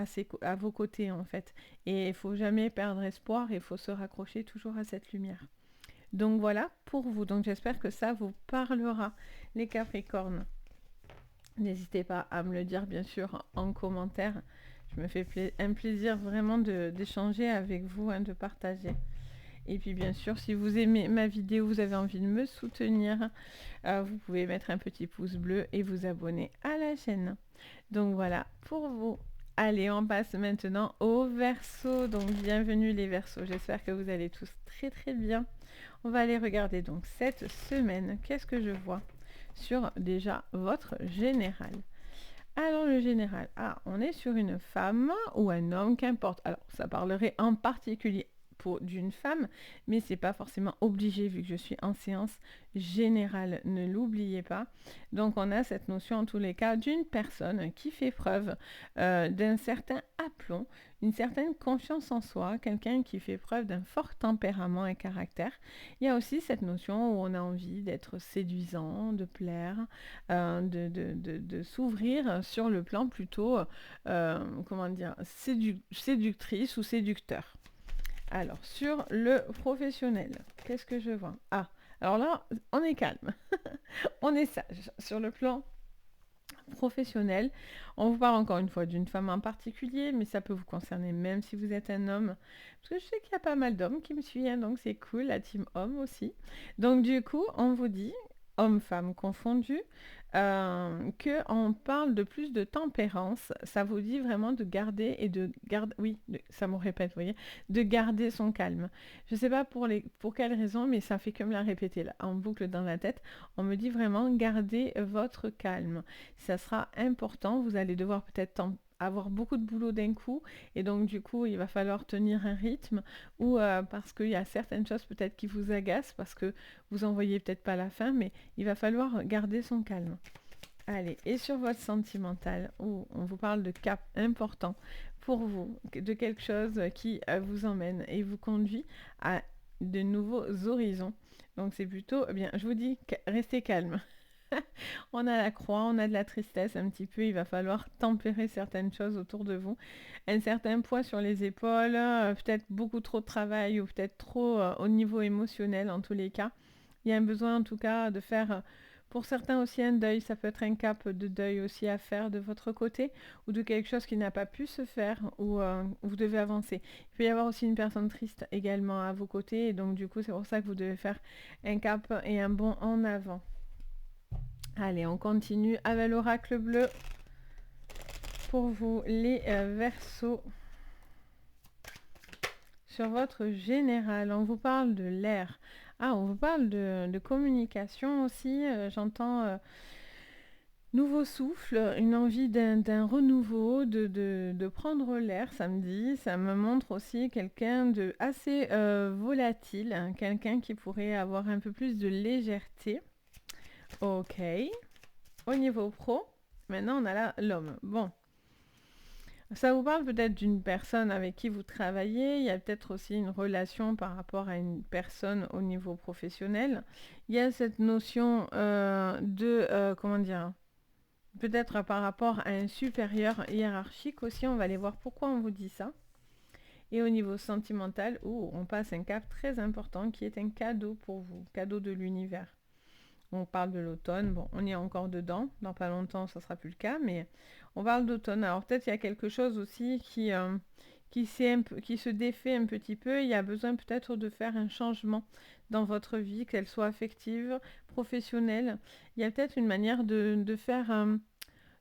[SPEAKER 1] à vos côtés, en fait. Et il ne faut jamais perdre espoir, il faut se raccrocher toujours à cette lumière. Donc, voilà pour vous. Donc, j'espère que ça vous parlera, les Capricornes. N'hésitez pas à me le dire, bien sûr, en commentaire. Je me fais un plaisir vraiment d'échanger avec vous, hein, de partager. Et puis bien sûr, si vous aimez ma vidéo, vous avez envie de me soutenir, vous pouvez mettre un petit pouce bleu et vous abonner à la chaîne. Donc voilà pour vous. Allez, on passe maintenant au Verseau. Donc bienvenue les Verseaux. J'espère que vous allez tous très très bien. On va aller regarder donc cette semaine. Qu'est-ce que je vois sur déjà votre général? Alors le général, on est sur une femme ou un homme, qu'importe. Alors ça parlerait en particulier d'une femme, mais c'est pas forcément obligé vu que je suis en séance générale, ne l'oubliez pas. Donc on a cette notion en tous les cas d'une personne qui fait preuve d'un certain aplomb, une certaine confiance en soi, quelqu'un qui fait preuve d'un fort tempérament et caractère. Il y a aussi cette notion où on a envie d'être séduisant, de plaire, de s'ouvrir sur le plan plutôt, comment dire, séductrice ou séducteur. Alors, sur le professionnel, qu'est-ce que je vois? Alors là, on est calme. On est sage. Sur le plan professionnel, on vous parle encore une fois d'une femme en particulier, mais ça peut vous concerner même si vous êtes un homme. Parce que je sais qu'il y a pas mal d'hommes qui me suivent, hein, donc c'est cool, la team homme aussi. Donc du coup, on vous dit, homme-femme confondus, qu'on parle de plus de tempérance. Ça vous dit vraiment de garder oui, ça me répète, vous voyez, de garder son calme. Je ne sais pas pour quelle raison, mais ça fait que me la répéter là, en boucle dans la tête. On me dit vraiment gardez votre calme. Ça sera important. Vous allez devoir peut-être avoir beaucoup de boulot d'un coup et donc du coup il va falloir tenir un rythme ou parce qu'il y a certaines choses peut-être qui vous agacent parce que vous en voyez peut-être pas la fin, mais il va falloir garder son calme. Allez, et sur votre sentimental, où on vous parle de cap important pour vous, de quelque chose qui vous emmène et vous conduit à de nouveaux horizons. Donc c'est plutôt, bien, je vous dis, restez calme. On a la croix, on a de la tristesse un petit peu, il va falloir tempérer certaines choses autour de vous. Un certain poids sur les épaules, peut-être beaucoup trop de travail ou peut-être trop au niveau émotionnel en tous les cas. Il y a un besoin en tout cas de faire, pour certains aussi un deuil, ça peut être un cap de deuil aussi à faire de votre côté ou de quelque chose qui n'a pas pu se faire ou vous devez avancer. Il peut y avoir aussi une personne triste également à vos côtés et donc du coup c'est pour ça que vous devez faire un cap et un bond en avant. Allez, on continue avec l'oracle bleu pour vous, les Verseaux. Sur votre général, on vous parle de l'air. On vous parle de communication aussi. J'entends nouveau souffle, une envie d'un renouveau, de prendre l'air samedi. Ça me montre aussi quelqu'un de assez volatile, hein, quelqu'un qui pourrait avoir un peu plus de légèreté. Ok. Au niveau pro, maintenant on a l'homme. Bon, ça vous parle peut-être d'une personne avec qui vous travaillez. Il y a peut-être aussi une relation par rapport à une personne au niveau professionnel. Il y a cette notion comment dire, peut-être par rapport à un supérieur hiérarchique aussi. On va aller voir pourquoi on vous dit ça. Et au niveau sentimental, on passe un cap très important qui est un cadeau pour vous, cadeau de l'univers. On parle de l'automne, bon, on y est encore dedans, dans pas longtemps ça sera plus le cas, mais on parle d'automne. Alors peut-être il y a quelque chose aussi qui se défait un petit peu. Il y a besoin peut-être de faire un changement dans votre vie, qu'elle soit affective, professionnelle. Il y a peut-être une manière de faire,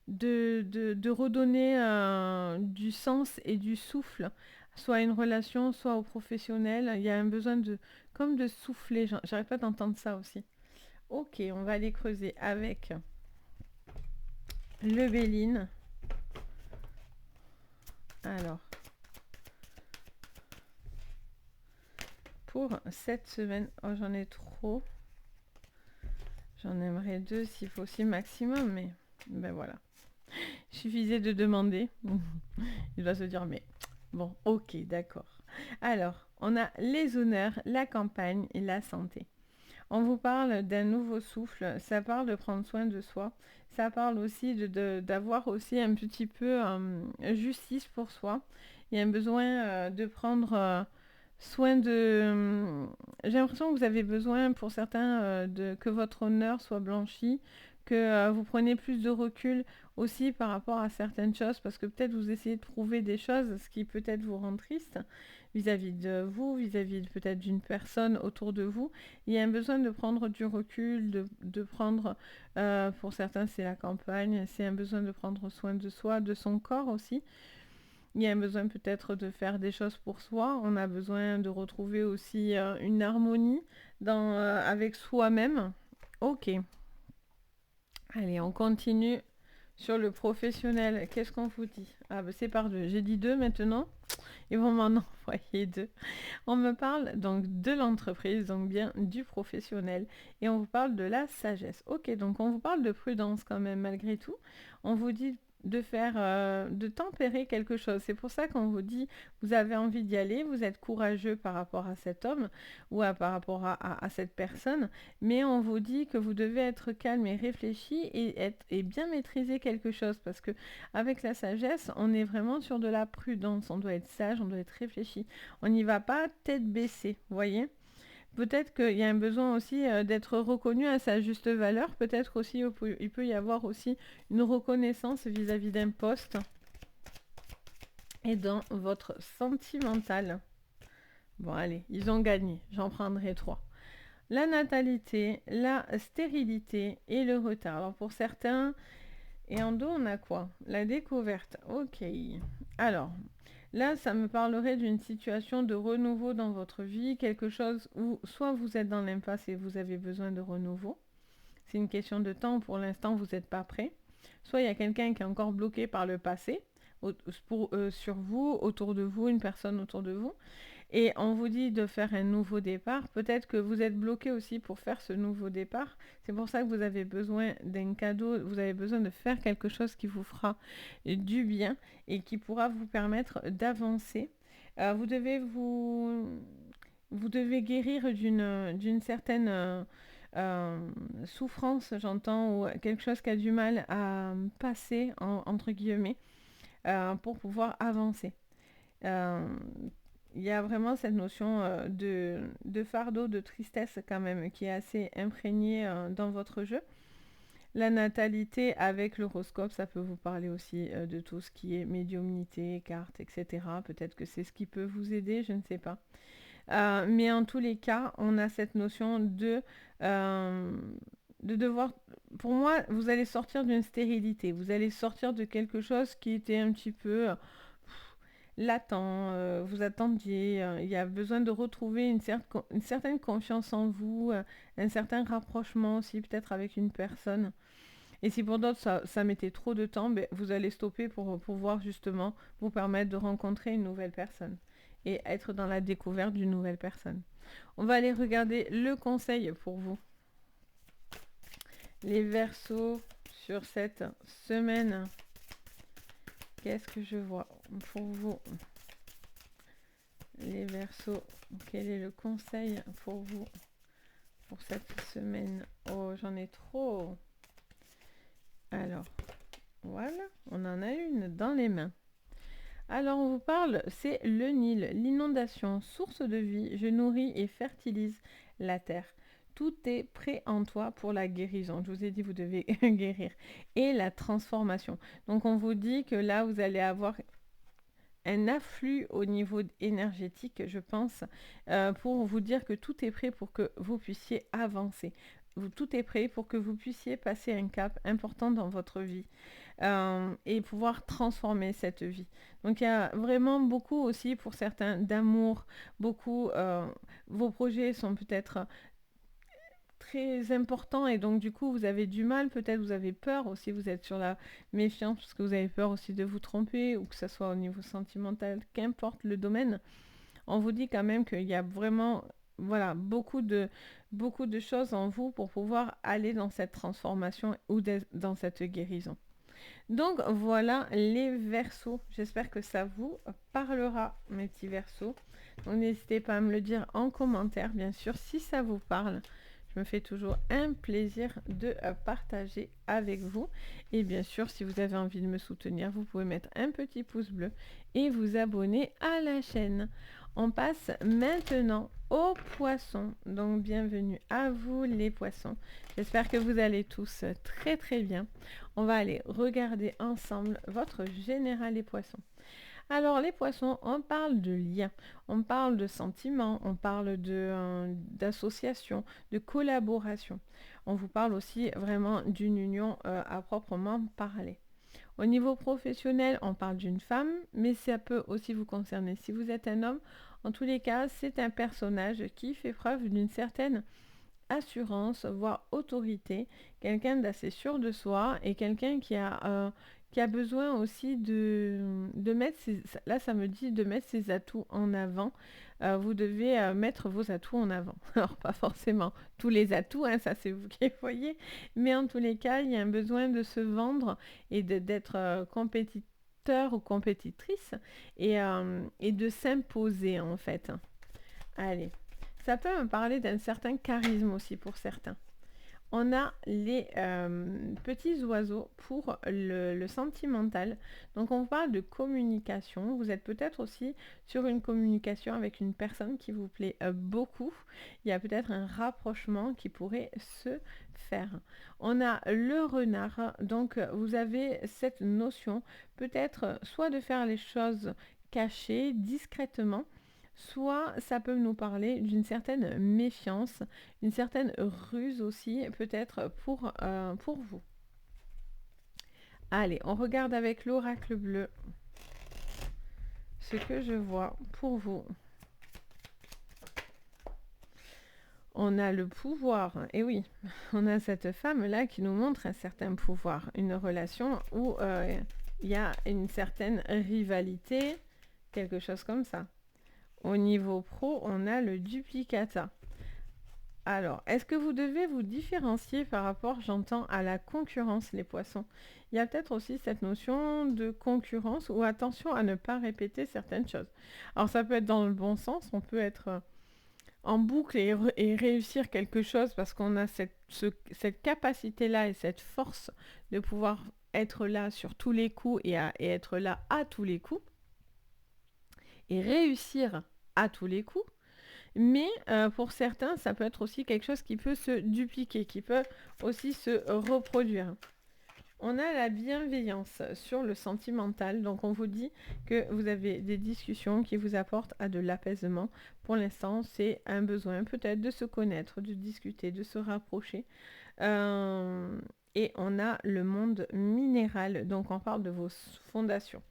[SPEAKER 1] de redonner du sens et du souffle, soit à une relation, soit au professionnel. Il y a un besoin de, comme de souffler. J'arrête pas d'entendre ça aussi. Ok, on va aller creuser avec le Béline. Alors, pour cette semaine, oh, j'en ai trop. J'en aimerais 2 s'il faut aussi maximum, mais ben voilà. Il suffisait de demander. Il va se dire, mais bon, ok, d'accord. Alors, on a les honneurs, la campagne et la santé. On vous parle d'un nouveau souffle, ça parle de prendre soin de soi, ça parle aussi d'avoir aussi un petit peu justice pour soi. Il y a un besoin de prendre soin de... j'ai l'impression que vous avez besoin pour certains que votre honneur soit blanchi, que vous preniez plus de recul aussi par rapport à certaines choses, parce que peut-être vous essayez de prouver des choses, ce qui peut-être vous rend triste vis-à-vis de vous, vis-à-vis peut-être d'une personne autour de vous. Il y a un besoin de prendre du recul, de prendre, pour certains c'est la campagne, c'est un besoin de prendre soin de soi, de son corps aussi. Il y a un besoin peut-être de faire des choses pour soi. On a besoin de retrouver aussi une harmonie avec soi-même. Ok. Allez, on continue sur le professionnel. Qu'est-ce qu'on vous dit? Ah, ben c'est par deux. J'ai dit 2 maintenant. Ils vont m'en envoyer 2. On me parle donc de l'entreprise, donc bien du professionnel. Et on vous parle de la sagesse. Ok, donc on vous parle de prudence quand même malgré tout. On vous dit de faire, de tempérer quelque chose. C'est pour ça qu'on vous dit, vous avez envie d'y aller, vous êtes courageux par rapport à cet homme ou par rapport à cette personne, mais on vous dit que vous devez être calme et réfléchi et bien maîtriser quelque chose, parce que avec la sagesse, on est vraiment sur de la prudence. On doit être sage, on doit être réfléchi. On n'y va pas tête baissée, vous voyez. Peut-être qu'il y a un besoin aussi d'être reconnu à sa juste valeur. Peut-être aussi il peut y avoir aussi une reconnaissance vis-à-vis d'un poste et dans votre sentimental. Bon, allez, ils ont gagné. J'en prendrai 3. La natalité, la stérilité et le retard. Alors pour certains, et en dos, on a quoi? La découverte. Ok. Alors, là, ça me parlerait d'une situation de renouveau dans votre vie, quelque chose où soit vous êtes dans l'impasse et vous avez besoin de renouveau. C'est une question de temps, pour l'instant, vous n'êtes pas prêt. Soit il y a quelqu'un qui est encore bloqué par le passé, sur vous, autour de vous, une personne autour de vous. Et on vous dit de faire un nouveau départ. Peut-être que vous êtes bloqué aussi pour faire ce nouveau départ. C'est pour ça que vous avez besoin d'un cadeau, vous avez besoin de faire quelque chose qui vous fera du bien et qui pourra vous permettre d'avancer. Vous devez guérir d'une certaine souffrance, j'entends, ou quelque chose qui a du mal à passer, entre guillemets, pour pouvoir avancer. Euh, il y a vraiment cette notion de fardeau, de tristesse quand même, qui est assez imprégnée dans votre jeu. La natalité avec l'horoscope, ça peut vous parler aussi de tout ce qui est médiumnité, cartes, etc. Peut-être que c'est ce qui peut vous aider, je ne sais pas. Mais en tous les cas, on a cette notion de devoir... Pour moi, vous allez sortir d'une stérilité, vous allez sortir de quelque chose qui était un petit peu latent, vous attendiez, il y a besoin de retrouver une certaine confiance en vous, un certain rapprochement aussi peut-être avec une personne. Et si pour d'autres ça mettait trop de temps, ben, vous allez stopper pour pouvoir justement vous permettre de rencontrer une nouvelle personne et être dans la découverte d'une nouvelle personne. On va aller regarder le conseil pour vous. Les Verseaux sur cette semaine. Qu'est-ce que je vois pour vous? Les Verseaux, quel est le conseil pour vous pour cette semaine? Oh, j'en ai trop. Alors, voilà, on en a une dans les mains. Alors, on vous parle, c'est le Nil, l'inondation, source de vie. Je nourris et fertilise la terre. Tout est prêt en toi pour la guérison. Je vous ai dit, vous devez guérir. Et la transformation. Donc, on vous dit que là, vous allez avoir un afflux au niveau énergétique, je pense, pour vous dire que tout est prêt pour que vous puissiez avancer. Tout est prêt pour que vous puissiez passer un cap important dans votre vie et pouvoir transformer cette vie. Donc il y a vraiment beaucoup aussi pour certains d'amour, beaucoup, vos projets sont peut-être très importants et donc du coup vous avez du mal, peut-être vous avez peur aussi, vous êtes sur la méfiance parce que vous avez peur aussi de vous tromper ou que ce soit au niveau sentimental, qu'importe le domaine. On vous dit quand même qu'il y a vraiment voilà, beaucoup de choses en vous pour pouvoir aller dans cette transformation ou dans cette guérison. Donc voilà les Verseaux. J'espère que ça vous parlera, mes petits Verseaux. Donc n'hésitez pas à me le dire en commentaire, bien sûr, si ça vous parle. Je me fais toujours un plaisir de partager avec vous. Et bien sûr, si vous avez envie de me soutenir, vous pouvez mettre un petit pouce bleu et vous abonner à la chaîne. On passe maintenant aux poissons. Donc bienvenue à vous les poissons. J'espère que vous allez tous très très bien. On va aller regarder ensemble votre général les poissons. Alors les poissons, on parle de liens, on parle de sentiments, on parle d'association, de collaboration. On vous parle aussi vraiment d'une union à proprement parler. Au niveau professionnel, on parle d'une femme, mais ça peut aussi vous concerner. Si vous êtes un homme, en tous les cas, c'est un personnage qui fait preuve d'une certaine assurance, voire autorité, quelqu'un d'assez sûr de soi et quelqu'un qui a besoin aussi de mettre ses, là ça me dit de mettre ses atouts en avant. Vous devez mettre vos atouts en avant. Alors pas forcément tous les atouts, hein, ça c'est vous qui voyez, mais en tous les cas, il y a un besoin de se vendre et d'être compétiteur ou compétitrice et de s'imposer en fait. Allez. Ça peut me parler d'un certain charisme aussi pour certains. On a les petits oiseaux pour le sentimental. Donc on parle de communication. Vous êtes peut-être aussi sur une communication avec une personne qui vous plaît beaucoup. Il y a peut-être un rapprochement qui pourrait se faire. On a le renard. Donc vous avez cette notion peut-être soit de faire les choses cachées, discrètement, soit ça peut nous parler d'une certaine méfiance, une certaine ruse aussi, peut-être pour vous. Allez, on regarde avec l'oracle bleu ce que je vois pour vous. On a le pouvoir, et oui, on a cette femme-là qui nous montre un certain pouvoir, une relation où il y a une certaine rivalité, quelque chose comme ça. Au niveau pro, on a le duplicata. Alors, est-ce que vous devez vous différencier par rapport, j'entends, à la concurrence, les poissons? Il y a peut-être aussi cette notion de concurrence ou attention à ne pas répéter certaines choses. Alors, ça peut être dans le bon sens, on peut être en boucle et réussir quelque chose parce qu'on a cette capacité-là et cette force de pouvoir être là sur tous les coups et être là à tous les coups et réussir à tous les coups. Mais pour certains, ça peut être aussi quelque chose qui peut se dupliquer, qui peut aussi se reproduire. On a la bienveillance sur le sentimental. Donc on vous dit que vous avez des discussions qui vous apportent à de l'apaisement. Pour l'instant, c'est un besoin peut-être de se connaître, de discuter, de se rapprocher. Et on a le monde minéral. Donc on parle de vos fondations.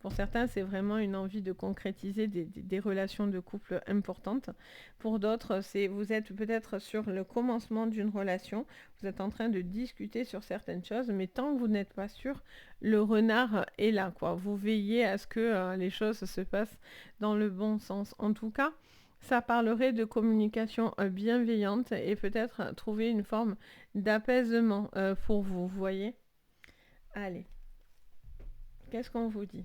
[SPEAKER 1] Pour certains, c'est vraiment une envie de concrétiser des relations de couple importantes. Pour d'autres, vous êtes peut-être sur le commencement d'une relation, vous êtes en train de discuter sur certaines choses, mais tant que vous n'êtes pas sûr, le renard est là, quoi. Vous veillez à ce que les choses se passent dans le bon sens. En tout cas, ça parlerait de communication bienveillante et peut-être trouver une forme d'apaisement pour vous, vous voyez? Allez, qu'est-ce qu'on vous dit?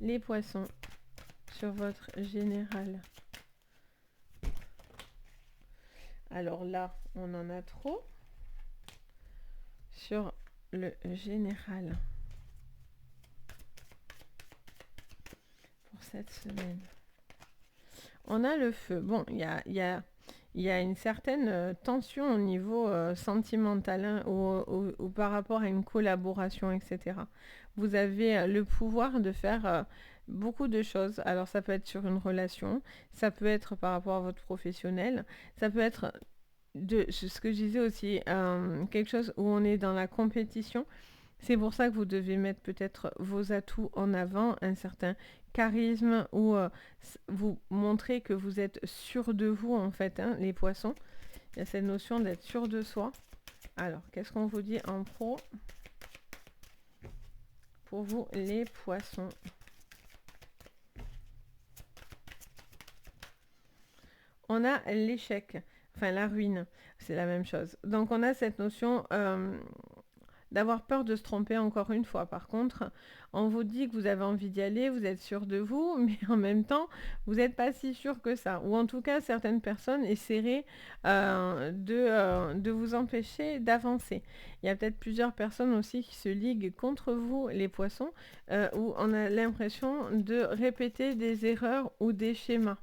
[SPEAKER 1] Les poissons sur votre général. Alors là, on en a trop. Sur le général. Pour cette semaine. On a le feu. Bon, il y a il y a une certaine tension au niveau sentimental, hein, ou par rapport à une collaboration, etc. Vous avez le pouvoir de faire beaucoup de choses. Alors ça peut être sur une relation, ça peut être par rapport à votre professionnel, ça peut être ce que je disais aussi, quelque chose où on est dans la compétition. C'est pour ça que vous devez mettre peut-être vos atouts en avant, un certain charisme, ou vous montrer que vous êtes sûr de vous, en fait, hein, les poissons. Il y a cette notion d'être sûr de soi. Alors, qu'est-ce qu'on vous dit en pro pour vous, les poissons? On a l'échec, enfin la ruine, c'est la même chose. Donc on a cette notion d'avoir peur de se tromper encore une fois. Par contre, on vous dit que vous avez envie d'y aller, vous êtes sûr de vous, mais en même temps, vous n'êtes pas si sûr que ça. Ou en tout cas, certaines personnes essaieraient de vous empêcher d'avancer. Il y a peut-être plusieurs personnes aussi qui se liguent contre vous, les poissons, où on a l'impression de répéter des erreurs ou des schémas.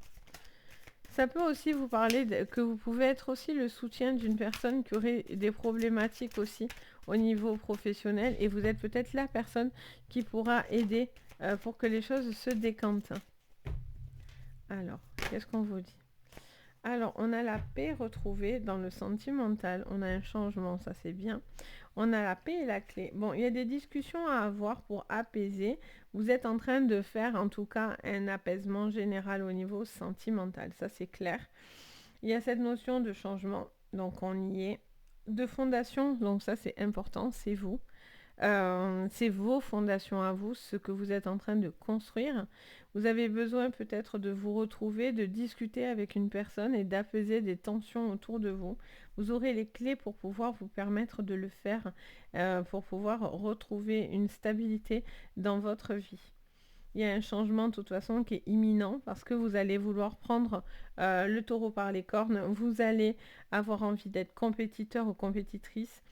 [SPEAKER 1] Ça peut aussi vous parler que vous pouvez être aussi le soutien d'une personne qui aurait des problématiques aussi au niveau professionnel, et vous êtes peut-être la personne qui pourra aider pour que les choses se décantent. Alors, qu'est-ce qu'on vous dit? Alors, on a la paix retrouvée dans le sentimental, on a un changement, ça c'est bien. On a la paix et la clé. Bon, il y a des discussions à avoir pour apaiser. Vous êtes en train de faire en tout cas un apaisement général au niveau sentimental, ça c'est clair. Il y a cette notion de changement, donc on y est. De fondation, donc ça c'est important, c'est vous. C'est vos fondations à vous, ce que vous êtes en train de construire. Vous avez besoin peut-être de vous retrouver, de discuter avec une personne et d'apaiser des tensions autour de vous. Vous aurez les clés pour pouvoir vous permettre de le faire, pour pouvoir retrouver une stabilité dans votre vie. Il y a un changement de toute façon qui est imminent parce que vous allez vouloir prendre le taureau par les cornes. Vous allez avoir envie d'être compétiteur ou compétitrice.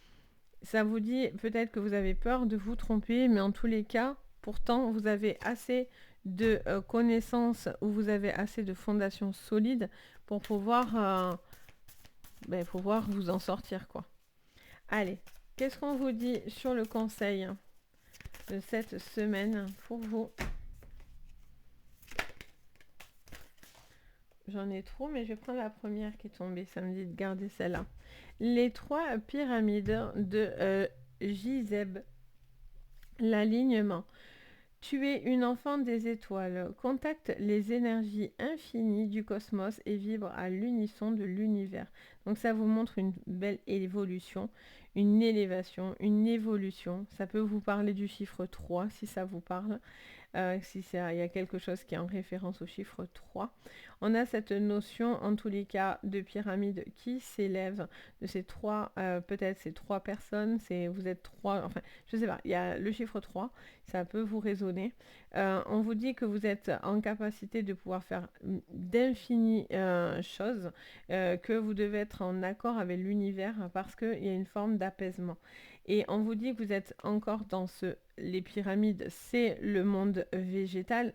[SPEAKER 1] Ça vous dit peut-être que vous avez peur de vous tromper, mais en tous les cas, pourtant, vous avez assez de connaissances, ou vous avez assez de fondations solides pour pouvoir vous en sortir, quoi. Allez, qu'est-ce qu'on vous dit sur le conseil de cette semaine pour vous? J'en ai trop, mais je vais prendre la première qui est tombée. Ça me dit de garder celle-là. Les 3 pyramides de Gizeh. L'alignement. Tu es une enfant des étoiles. Contacte les énergies infinies du cosmos et vibre à l'unisson de l'univers. Donc ça vous montre une belle évolution, une élévation, une évolution. Ça peut vous parler du chiffre 3 si ça vous parle. Si il y a quelque chose qui est en référence au chiffre 3. On a cette notion, en tous les cas, de pyramide qui s'élève de ces 3, peut-être ces 3 personnes, vous êtes 3, enfin, je sais pas, il y a le chiffre 3, ça peut vous résonner. On vous dit que vous êtes en capacité de pouvoir faire d'infinies choses, que vous devez être en accord avec l'univers parce qu'il y a une forme d'apaisement. Et on vous dit que vous êtes encore dans les pyramides, c'est le monde végétal,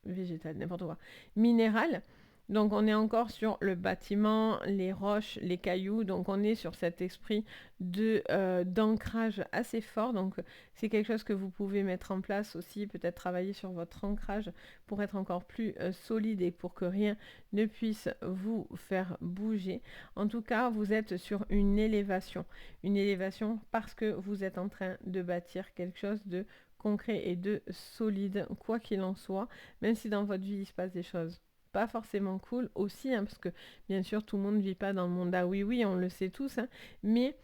[SPEAKER 1] n'importe quoi, minéral. Donc on est encore sur le bâtiment, les roches, les cailloux. Donc on est sur cet esprit d'ancrage assez fort. Donc c'est quelque chose que vous pouvez mettre en place aussi, peut-être travailler sur votre ancrage pour être encore plus solide et pour que rien ne puisse vous faire bouger. En tout cas, vous êtes sur une élévation. Une élévation parce que vous êtes en train de bâtir quelque chose de concret et de solide, quoi qu'il en soit, même si dans votre vie il se passe des choses pas forcément cool aussi, hein, parce que bien sûr tout le monde ne vit pas dans le monde. Ah oui, oui, on le sait tous, hein, mais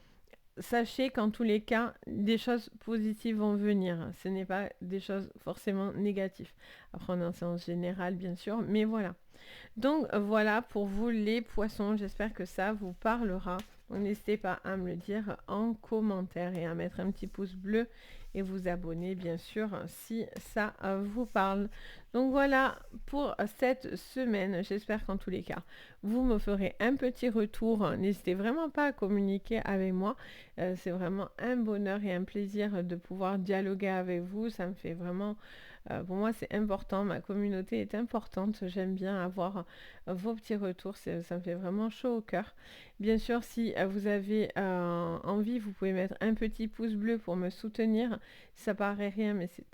[SPEAKER 1] sachez qu'en tous les cas, des choses positives vont venir. Ce n'est pas des choses forcément négatives. Après, on est en séance générale, bien sûr, mais voilà. Donc voilà pour vous les poissons, j'espère que ça vous parlera. Donc n'hésitez pas à me le dire en commentaire et à mettre un petit pouce bleu et vous abonner bien sûr si ça vous parle. Donc voilà pour cette semaine, j'espère qu'en tous les cas vous me ferez un petit retour. N'hésitez vraiment pas à communiquer avec moi, c'est vraiment un bonheur et un plaisir de pouvoir dialoguer avec vous, ça me fait vraiment Pour moi, c'est important, ma communauté est importante. J'aime bien avoir vos petits retours, ça me fait vraiment chaud au cœur. Bien sûr, si vous avez envie, vous pouvez mettre un petit pouce bleu pour me soutenir. Ça paraît rien, mais c'est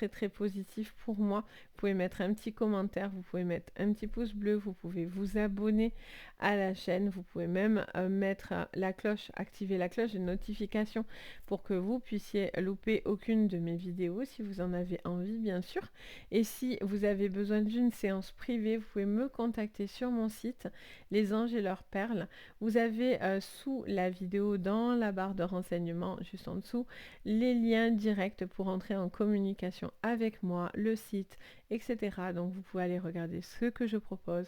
[SPEAKER 1] très positif pour moi. Vous pouvez mettre un petit commentaire, vous pouvez mettre un petit pouce bleu, vous pouvez vous abonner à la chaîne, vous pouvez même mettre la cloche, activer la cloche de notification pour que vous puissiez louper aucune de mes vidéos si vous en avez envie, bien sûr. Et si vous avez besoin d'une séance privée, vous pouvez me contacter sur mon site Les Anges et leurs perles. Vous avez sous la vidéo, dans la barre de renseignements, juste en dessous, les liens directs pour entrer en communication avec moi, le site, etc. Donc vous pouvez aller regarder ce que je propose.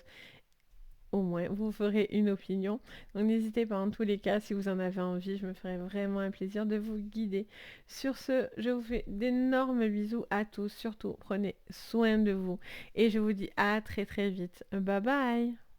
[SPEAKER 1] Au moins, vous ferez une opinion. Donc n'hésitez pas en tous les cas, si vous en avez envie, je me ferai vraiment un plaisir de vous guider. Sur ce, je vous fais d'énormes bisous à tous. Surtout, prenez soin de vous. Et je vous dis à très vite. Bye bye!